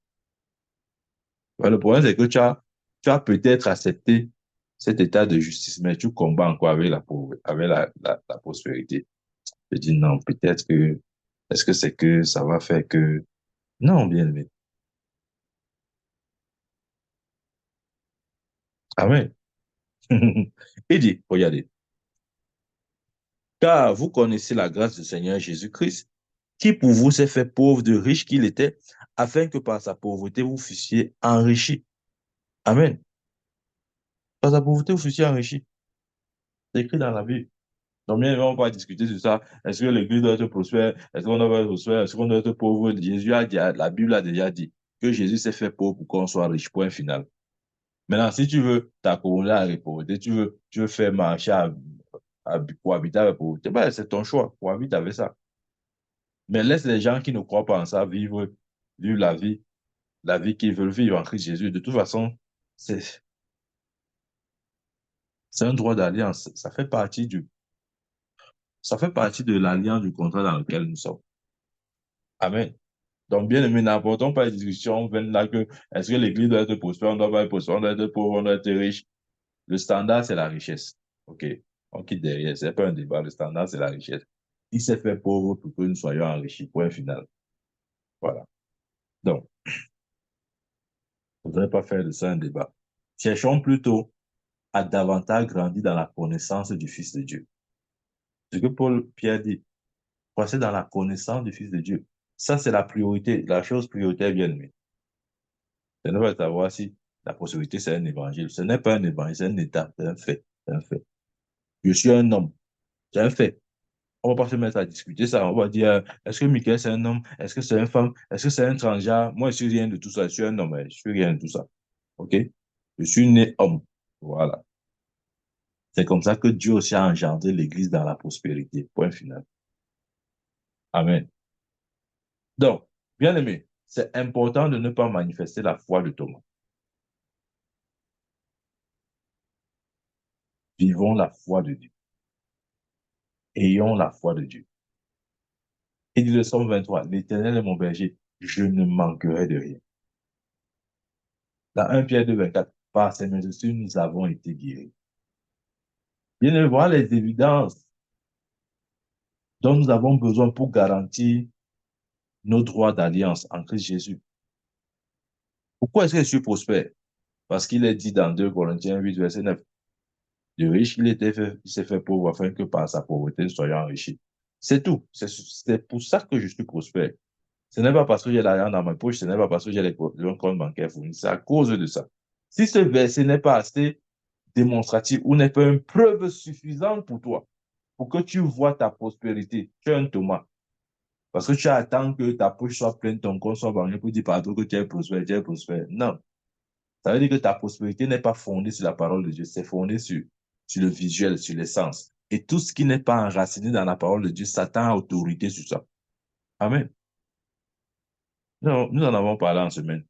Ouais, le problème, c'est que tu as peut-être accepté cet état de justice, mais tu combats encore avec avec la prospérité. Je dis non, peut-être que, est-ce que c'est que ça va faire que, non, bien aimé. Amen. Il dit, regardez, car vous connaissez la grâce du Seigneur Jésus-Christ, qui pour vous s'est fait pauvre de riche qu'il était, afin que par sa pauvreté vous fussiez enrichis. Amen. Par sa pauvreté vous fussiez enrichis. C'est écrit dans la Bible. Donc, bien, on va discuter sur ça. Est-ce que l'Église doit être prospère? Est-ce qu'on doit être prospère? Est-ce qu'on doit être pauvre? Jésus a dit, la Bible a déjà dit que Jésus s'est fait pauvre pour qu'on soit riche. Point final. Maintenant, si tu veux t'accommoder à la pauvreté, tu veux faire marcher pour habiter avec la pauvreté, ben, c'est ton choix. Pour habiter avec ça. Mais laisse les gens qui ne croient pas en ça vivre la vie qu'ils veulent vivre en Christ Jésus. De toute façon, c'est, c'est un droit d'alliance. Ça fait partie de l'alliance du contrat dans lequel nous sommes. Amen. Donc, bien aimé, n'apportons pas les discussions vaines là que est-ce que l'Église doit être prospère, on doit pas être prospère, on doit être pauvre, on doit être riche. Le standard, c'est la richesse. OK. On quitte derrière. C'est pas un débat. Le standard, c'est la richesse. Il s'est fait pauvre pour que nous soyons enrichis. Point final. Voilà. Donc, on ne devrait pas faire de ça un débat. Cherchons plutôt à davantage grandir dans la connaissance du Fils de Dieu. Ce que Paul Pierre dit, croissez dans la connaissance du Fils de Dieu. Ça, c'est la priorité, la chose prioritaire, bien aimée. C'est ne pas savoir si la possibilité, c'est un évangile. Ce n'est pas un évangile, c'est un état, c'est un fait. C'est un fait. Je suis un homme, c'est un fait. On va pas se mettre à discuter ça. On va dire, est-ce que Michael, c'est un homme? Est-ce que c'est une femme? Est-ce que c'est un transgenre? Moi, je suis rien de tout ça. Je suis un homme, hein. Je suis rien de tout ça. OK? Je suis né homme. Voilà. C'est comme ça que Dieu aussi a engendré l'Église dans la prospérité. Point final. Amen. Donc, bien aimé, c'est important de ne pas manifester la foi de Thomas. Vivons la foi de Dieu. Ayons la foi de Dieu. Il dit le Somme 23, l'Éternel est mon berger, je ne manquerai de rien. Dans 1 Pierre 2, 24, par ses mesures, nous avons été guéris. Bien aimé, voilà les évidences dont nous avons besoin pour garantir nos droits d'alliance en Christ Jésus. Pourquoi est-ce que je suis prospère? Parce qu'il est dit dans 2 Corinthiens 8, verset 9, le riche, il s'est fait pauvre afin que par sa pauvreté, nous soyons enrichis. C'est tout. C'est pour ça que je suis prospère. Ce n'est pas parce que j'ai l'argent dans ma poche, ce n'est pas parce que j'ai un compte bancaire fourni, c'est à cause de ça. Si ce verset n'est pas assez démonstratif ou n'est pas une preuve suffisante pour toi, pour que tu vois ta prospérité, tu es un Thomas. Parce que tu attends que ta poche soit pleine, ton compte soit banquier pour dire partout que tu es prospère, tu es prospère. Non. Ça veut dire que ta prospérité n'est pas fondée sur la parole de Dieu, c'est fondé sur le visuel, sur l'essence. Et tout ce qui n'est pas enraciné dans la parole de Dieu, Satan a autorité sur ça. Amen. Nous en avons parlé en semaine.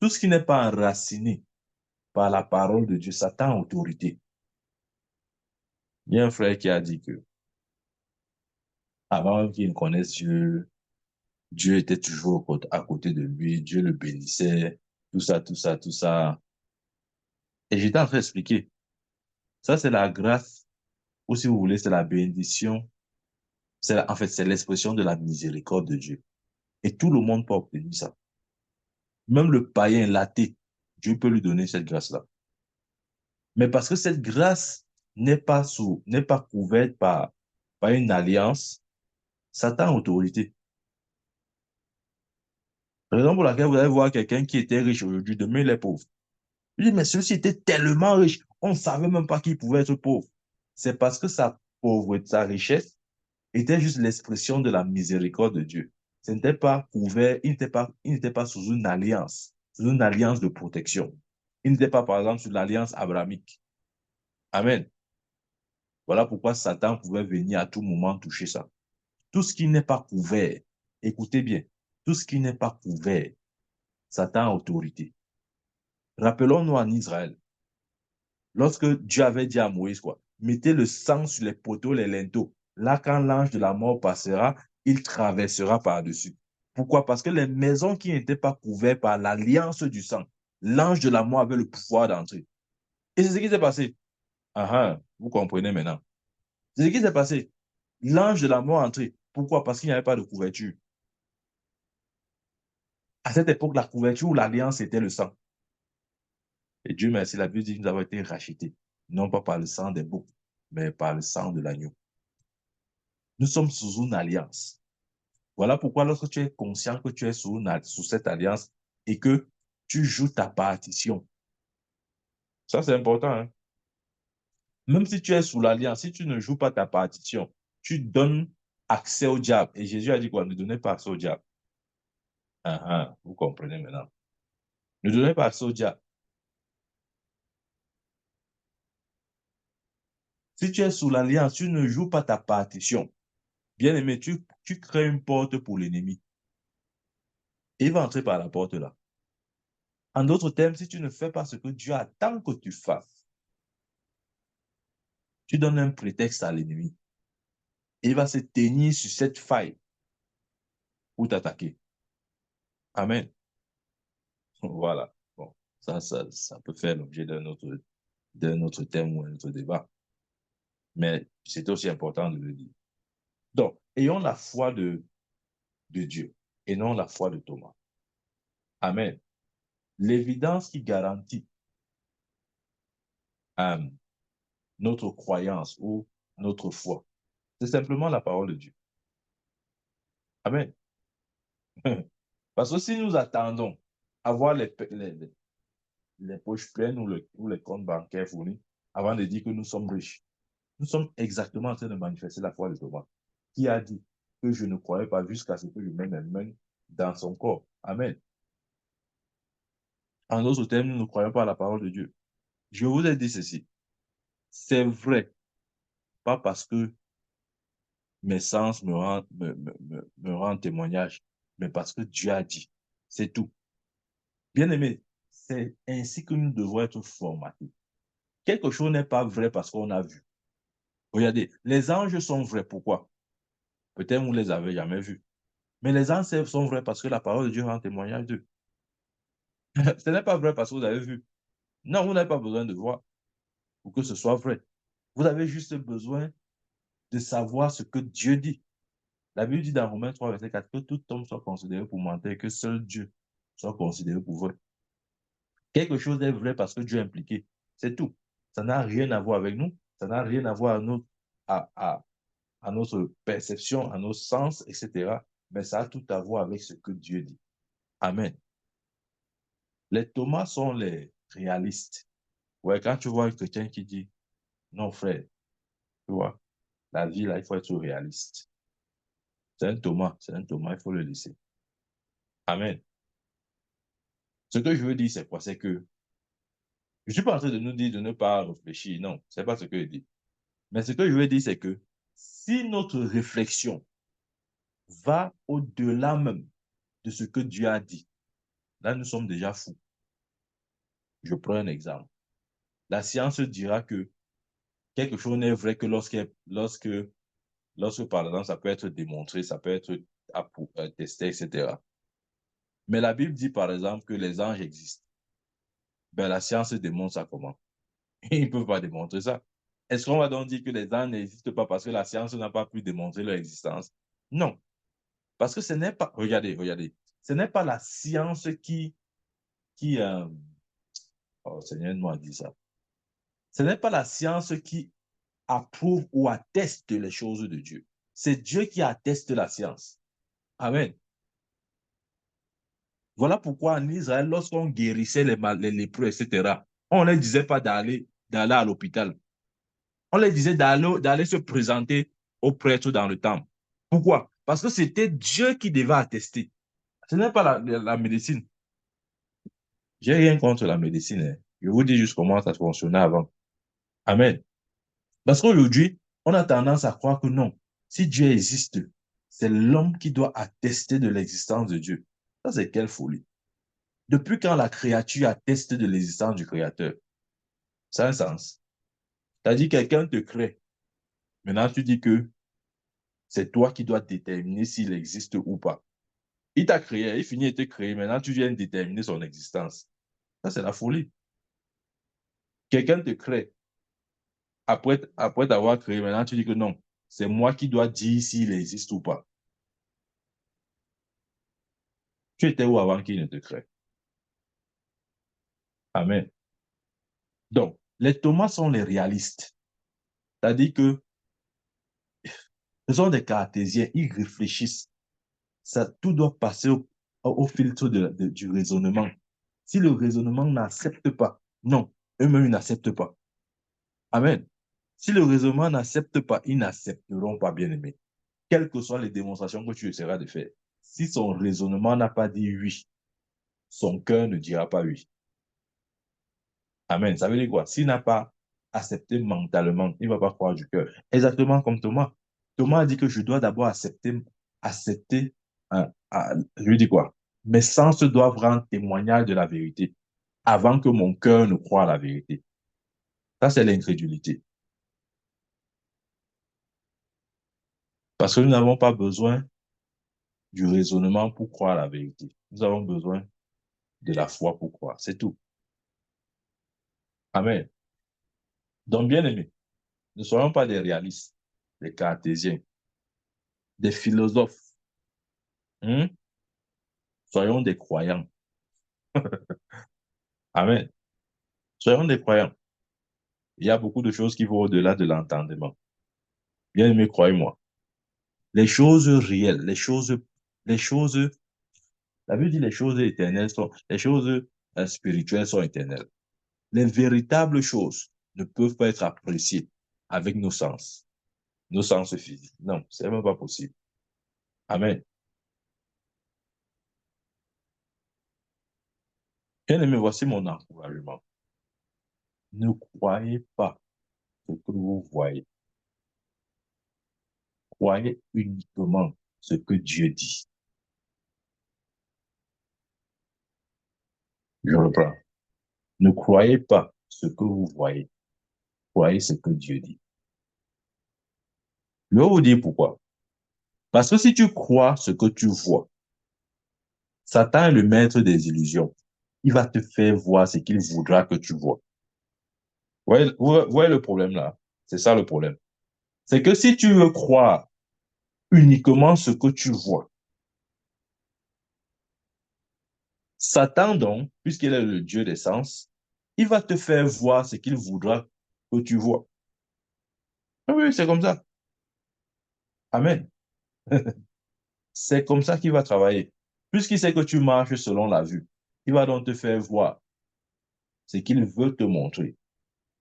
Tout ce qui n'est pas enraciné par la parole de Dieu, Satan a autorité. Il y a un frère qui a dit que avant qu'il ne connaisse Dieu, Dieu était toujours à côté de lui, Dieu le bénissait, tout ça, tout ça, tout ça. Et j'étais en train d'expliquer. Ça, c'est la grâce, ou si vous voulez, c'est la bénédiction. En fait, c'est l'expression de la miséricorde de Dieu. Et tout le monde peut obtenir ça. Même le païen, l'athée, Dieu peut lui donner cette grâce-là. Mais parce que cette grâce n'est pas couverte par une alliance, Satan a autorité. Raison pour laquelle vous allez voir quelqu'un qui était riche aujourd'hui, demain il est pauvre. Je dis, mais celui-ci était tellement riche, on ne savait même pas qu'il pouvait être pauvre. C'est parce que sa pauvreté, sa richesse était juste l'expression de la miséricorde de Dieu. Ce n'était pas couvert, il n'était pas sous une alliance de protection. Il n'était pas, par exemple, sous l'alliance abrahamique. Amen. Voilà pourquoi Satan pouvait venir à tout moment toucher ça. Tout ce qui n'est pas couvert, écoutez bien, tout ce qui n'est pas couvert, Satan a autorité. Rappelons-nous en Israël, lorsque Dieu avait dit à Moïse, quoi, mettez le sang sur les poteaux, les linteaux. Là, quand l'ange de la mort passera, il traversera par-dessus. Pourquoi? Parce que les maisons qui n'étaient pas couvertes par l'alliance du sang, l'ange de la mort avait le pouvoir d'entrer. Et c'est ce qui s'est passé. Ah, ah, vous comprenez maintenant. C'est ce qui s'est passé. L'ange de la mort est entré. Pourquoi? Parce qu'il n'y avait pas de couverture. À cette époque, la couverture ou l'alliance, c'était le sang. Et Dieu merci, la Bible dit que nous avons été rachetés, non pas par le sang des boucs, mais par le sang de l'agneau. Nous sommes sous une alliance. Voilà pourquoi lorsque tu es conscient que tu es sous cette alliance et que tu joues ta partition, ça c'est important, hein? Même si tu es sous l'alliance, si tu ne joues pas ta partition, tu donnes accès au diable. Et Jésus a dit quoi? Ne donnez pas accès au diable. Ah, ah, vous comprenez maintenant. Ne donnez pas accès au diable. Si tu es sous l'alliance, tu ne joues pas ta partition. Bien aimé, tu crées une porte pour l'ennemi. Et il va entrer par la porte là. En d'autres termes, si tu ne fais pas ce que Dieu attend que tu fasses, tu donnes un prétexte à l'ennemi. Et il va se tenir sur cette faille pour t'attaquer. Amen. Voilà. Bon, ça peut faire l'objet d'un autre thème ou un autre débat. Mais c'est aussi important de le dire. Donc, ayons la foi de Dieu et non la foi de Thomas. Amen. L'évidence qui garantit euh, notre croyance ou notre foi, c'est simplement la parole de Dieu. Amen. Parce que si nous attendons à voir les poches pleines ou les comptes bancaires fournis avant de dire que nous sommes riches, nous sommes exactement en train de manifester la foi de Thomas, qui a dit que je ne croyais pas jusqu'à ce que je mette mes mains dans son corps. Amen. En d'autres termes, nous ne croyons pas à la parole de Dieu. Je vous ai dit ceci. C'est vrai, pas parce que mes sens me rendent témoignage, mais parce que Dieu a dit. C'est tout. Bien aimé, c'est ainsi que nous devons être formatés. Quelque chose n'est pas vrai parce qu'on a vu. Regardez, les anges sont vrais. Pourquoi? Peut-être vous ne les avez jamais vus. Mais les anges sont vrais parce que la parole de Dieu rend témoignage d'eux. Ce n'est pas vrai parce que vous avez vu. Non, vous n'avez pas besoin de voir pour que ce soit vrai. Vous avez juste besoin de savoir ce que Dieu dit. La Bible dit dans Romains 3, verset 4, que tout homme soit considéré pour mentir, que seul Dieu soit considéré pour vrai. Quelque chose est vrai parce que Dieu est impliqué. C'est tout. Ça n'a rien à voir avec nous. Ça n'a rien à voir à, à, à notre perception, à nos sens, etc. Mais ça a tout à voir avec ce que Dieu dit. Amen. Les Thomas sont les réalistes. Ouais, quand tu vois un chrétien qui dit, non frère, tu vois, la vie là, il faut être réaliste. C'est un Thomas, il faut le laisser. Amen. Ce que je veux dire, c'est quoi? C'est que je ne suis pas en train de nous dire de ne pas réfléchir. Non, ce n'est pas ce que je dis. Mais ce que je veux dire, c'est que si notre réflexion va au-delà même de ce que Dieu a dit, là, nous sommes déjà fous. Je prends un exemple. La science dira que quelque chose n'est vrai que lorsque, par exemple, ça peut être démontré, ça peut être testé, etc. Mais la Bible dit, par exemple, que les anges existent. Ben, la science démontre ça comment? Ils ne peuvent pas démontrer ça. Est-ce qu'on va donc dire que les anges n'existent pas parce que la science n'a pas pu démontrer leur existence? Non. Parce que ce n'est pas, regardez, ce n'est pas la science qui oh Seigneur, nous a dit ça. Ce n'est pas la science qui approuve ou atteste les choses de Dieu. C'est Dieu qui atteste la science. Amen. Voilà pourquoi en Israël, lorsqu'on guérissait les lépreux, etc., on ne leur disait pas d'aller à l'hôpital. On leur disait d'aller se présenter au prêtre dans le temple. Pourquoi? Parce que c'était Dieu qui devait attester. Ce n'est pas la médecine. J'ai rien contre la médecine, hein. Je vous dis juste comment ça fonctionnait avant. Amen. Parce qu'aujourd'hui, on a tendance à croire que non, si Dieu existe, c'est l'homme qui doit attester de l'existence de Dieu. Ça, c'est quelle folie. Depuis quand la créature atteste de l'existence du Créateur? Ça a un sens. C'est-à-dire quelqu'un te crée. Maintenant, tu dis que c'est toi qui dois déterminer s'il existe ou pas. Il t'a créé, il finit de te créer. Maintenant, tu viens déterminer son existence. Ça, c'est la folie. Quelqu'un te crée. Après t'avoir créé, maintenant, tu dis que non, c'est moi qui dois dire s'il existe ou pas. Tu étais où avant qu'il ne te crée? Amen. Donc, les Thomas sont les réalistes. C'est-à-dire que ce sont des cartésiens, ils réfléchissent. Ça, tout doit passer au filtre du raisonnement. Si le raisonnement n'accepte pas, non, eux-mêmes, ils n'acceptent pas. Amen. Si le raisonnement n'accepte pas, ils n'accepteront pas, bien aimé. Quelles que soient les démonstrations que tu essaieras de faire. Si son raisonnement n'a pas dit oui, son cœur ne dira pas oui. Amen. Ça veut dire quoi? S'il n'a pas accepté mentalement, il ne va pas croire du cœur. Exactement comme Thomas. Thomas a dit que je dois d'abord accepter, je lui dis quoi? Mes sens doivent rendre témoignage de la vérité avant que mon cœur ne croie à la vérité. Ça, c'est l'incrédulité. Parce que nous n'avons pas besoin du raisonnement pour croire à la vérité. Nous avons besoin de la foi pour croire. C'est tout. Amen. Donc, bien aimé, ne soyons pas des réalistes, des cartésiens, des philosophes. Hein? Soyons des croyants. Amen. Soyons des croyants. Il y a beaucoup de choses qui vont au-delà de l'entendement. Bien aimé, croyez-moi. Les choses réelles, les choses, la Bible dit les choses éternelles les choses spirituelles sont éternelles. Les véritables choses ne peuvent pas être appréciées avec nos sens physiques. Non, c'est même pas possible. Amen. Bien aimé, voici mon encouragement. Ne croyez pas ce que vous voyez. Croyez uniquement ce que Dieu dit. Je reprends. Ne croyez pas ce que vous voyez. Croyez ce que Dieu dit. Je vais vous dire pourquoi. Parce que si tu crois ce que tu vois, Satan est le maître des illusions. Il va te faire voir ce qu'il voudra que tu vois. Vous voyez le problème là? C'est ça le problème. C'est que si tu veux croire uniquement ce que tu vois, Satan donc, puisqu'il est le Dieu des sens, il va te faire voir ce qu'il voudra que tu vois. Oui, c'est comme ça. Amen. C'est comme ça qu'il va travailler. Puisqu'il sait que tu marches selon la vue, il va donc te faire voir ce qu'il veut te montrer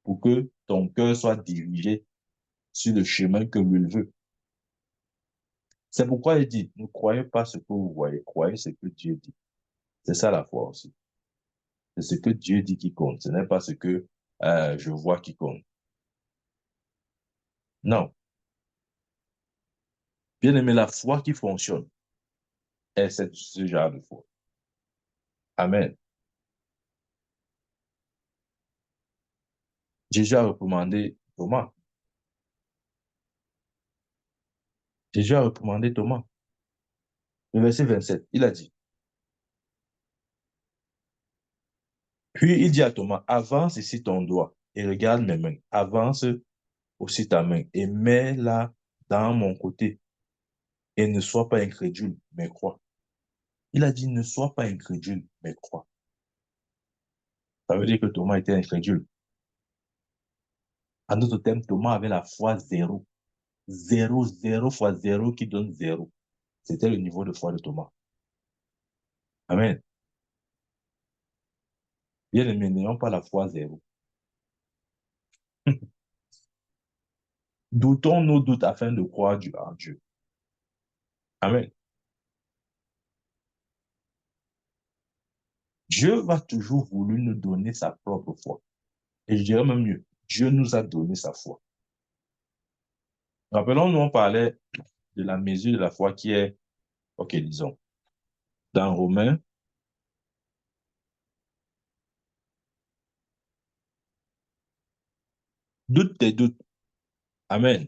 pour que ton cœur soit dirigé sur le chemin que lui veut. C'est pourquoi il dit, ne croyez pas ce que vous voyez, croyez ce que Dieu dit. C'est ça la foi aussi. C'est ce que Dieu dit qui compte. Ce n'est pas ce que je vois qui compte. Non. Bien aimé, la foi qui fonctionne est ce genre de foi. Amen. Jésus a recommandé Thomas. Jésus a recommandé Thomas. Le verset 27, il a dit, Puis il dit à Thomas, avance ici ton doigt et regarde mes mains. Avance aussi ta main et mets-la dans mon côté. Et ne sois pas incrédule, mais crois. Il a dit, ne sois pas incrédule, mais crois. Ça veut dire que Thomas était incrédule. En d'autres termes, Thomas avait la foi zéro. Zéro, zéro fois zéro qui donne zéro. C'était le niveau de foi de Thomas. Amen. Bien aimé, n'ayons pas la foi zéro. Doutons nos doutes afin de croire en Dieu. Amen. Dieu va toujours vouloir nous donner sa propre foi. Et je dirais même mieux, Dieu nous a donné sa foi. Rappelons-nous, on parlait de la mesure de la foi qui est, ok, disons, dans Romains, doute tes doutes. Amen.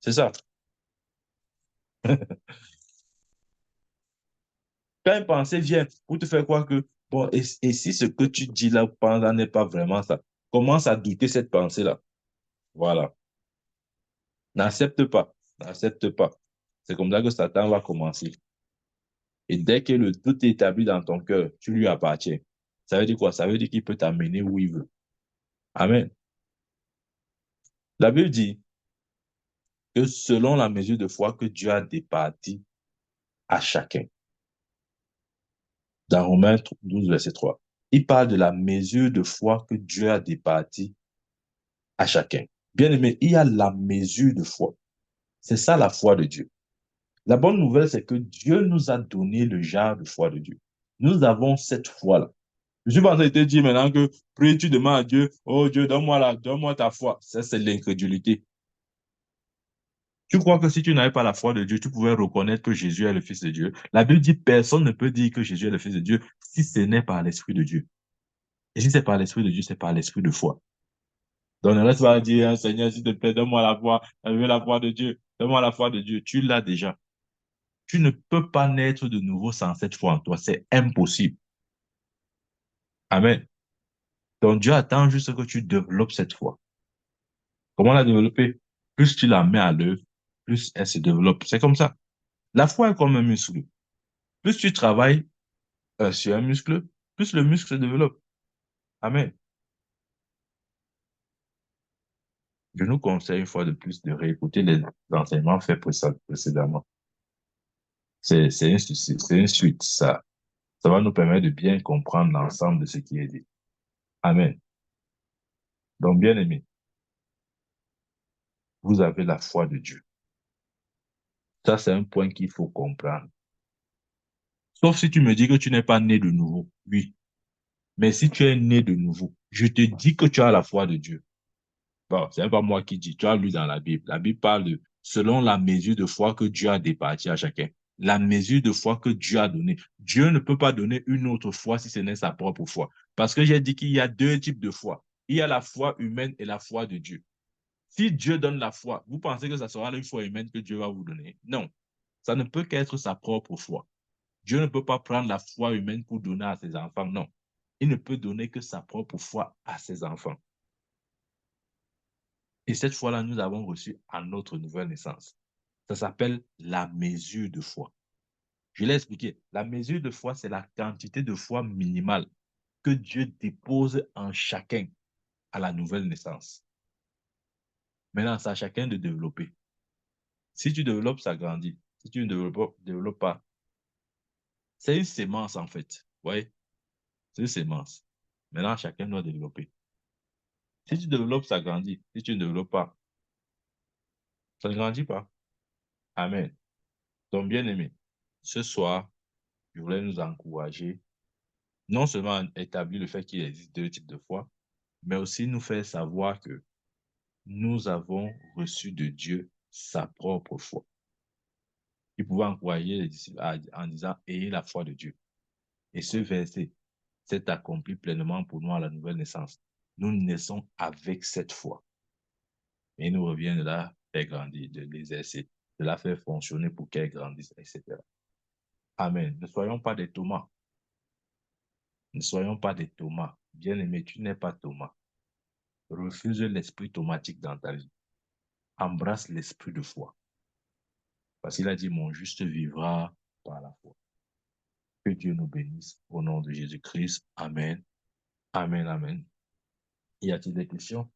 C'est ça. Quand une pensée vient pour te faire croire que, bon, et si ce que tu dis là pendant n'est pas vraiment ça, commence à douter cette pensée-là. Voilà. N'accepte pas. N'accepte pas. C'est comme ça que Satan va commencer. Et dès que le doute est établi dans ton cœur, tu lui appartiens. Ça veut dire quoi? Ça veut dire qu'il peut t'amener où il veut. Amen. La Bible dit que selon la mesure de foi que Dieu a départie à chacun. Dans Romains 12, verset 3. Il parle de la mesure de foi que Dieu a départie à chacun. Bien aimé, il y a la mesure de foi. C'est ça la foi de Dieu. La bonne nouvelle, c'est que Dieu nous a donné le genre de foi de Dieu. Nous avons cette foi-là. Je suis pas en train de te dire maintenant que prie, tu demandes à Dieu, oh Dieu, donne-moi ta foi. Ça, c'est l'incrédulité. Tu crois que si tu n'avais pas la foi de Dieu, tu pouvais reconnaître que Jésus est le Fils de Dieu. La Bible dit, personne ne peut dire que Jésus est le Fils de Dieu si ce n'est par l'Esprit de Dieu. Et si c'est par l'Esprit de Dieu, c'est par l'Esprit de foi. Donc, ne reste pas dire, Seigneur, s'il te plaît, donne-moi la foi, je veux la foi de Dieu, donne-moi la foi de Dieu. Tu l'as déjà. Tu ne peux pas naître de nouveau sans cette foi en toi. C'est impossible. Amen. Donc, Dieu attend juste que tu développes cette foi. Comment la développer? Plus tu la mets à l'œuvre, plus elle se développe. C'est comme ça. La foi est comme un muscle. Plus tu travailles sur un muscle, plus le muscle se développe. Amen. Je nous conseille une fois de plus de réécouter les enseignements faits précédemment. C'est une suite. Ça va nous permettre de bien comprendre l'ensemble de ce qui est dit. Amen. Donc, bien aimé, vous avez la foi de Dieu. Ça, c'est un point qu'il faut comprendre. Sauf si tu me dis que tu n'es pas né de nouveau. Oui. Mais si tu es né de nouveau, je te dis que tu as la foi de Dieu. Bon, c'est pas moi qui dis, tu as lu dans la Bible. La Bible parle de selon la mesure de foi que Dieu a départie à chacun. La mesure de foi que Dieu a donnée. Dieu ne peut pas donner une autre foi si ce n'est sa propre foi. Parce que j'ai dit qu'il y a deux types de foi. Il y a la foi humaine et la foi de Dieu. Si Dieu donne la foi, vous pensez que ça sera une foi humaine que Dieu va vous donner? Non. Ça ne peut qu'être sa propre foi. Dieu ne peut pas prendre la foi humaine pour donner à ses enfants. Non. Il ne peut donner que sa propre foi à ses enfants. Et cette foi-là, nous avons reçu à notre nouvelle naissance. Ça s'appelle la mesure de foi. Je l'ai expliqué. La mesure de foi, c'est la quantité de foi minimale que Dieu dépose en chacun à la nouvelle naissance. Maintenant, c'est à chacun de développer. Si tu développes, ça grandit. Si tu ne développes pas, c'est une sémence en fait. Vous voyez? C'est une sémence. Maintenant, chacun doit développer. Si tu développes, ça grandit. Si tu ne développes pas, ça ne grandit pas. Amen. Donc, bien aimé, ce soir, je voulais nous encourager, non seulement à établir le fait qu'il existe deux types de foi, mais aussi nous faire savoir que nous avons reçu de Dieu sa propre foi. Il pouvait encourager les disciples en disant, ayez la foi de Dieu. Et ce verset s'est accompli pleinement pour nous à la nouvelle naissance. Nous naissons avec cette foi. Et il nous revient de la faire grandir, de l'exercer, de la faire fonctionner pour qu'elle grandisse, etc. Amen. Ne soyons pas des Thomas. Ne soyons pas des Thomas. Bien-aimé, tu n'es pas Thomas. Refuse l'esprit thomatique dans ta vie. Embrasse l'esprit de foi. Parce qu'il a dit, mon juste vivra par la foi. Que Dieu nous bénisse au nom de Jésus-Christ. Amen. Amen, amen. Y a-t-il des questions?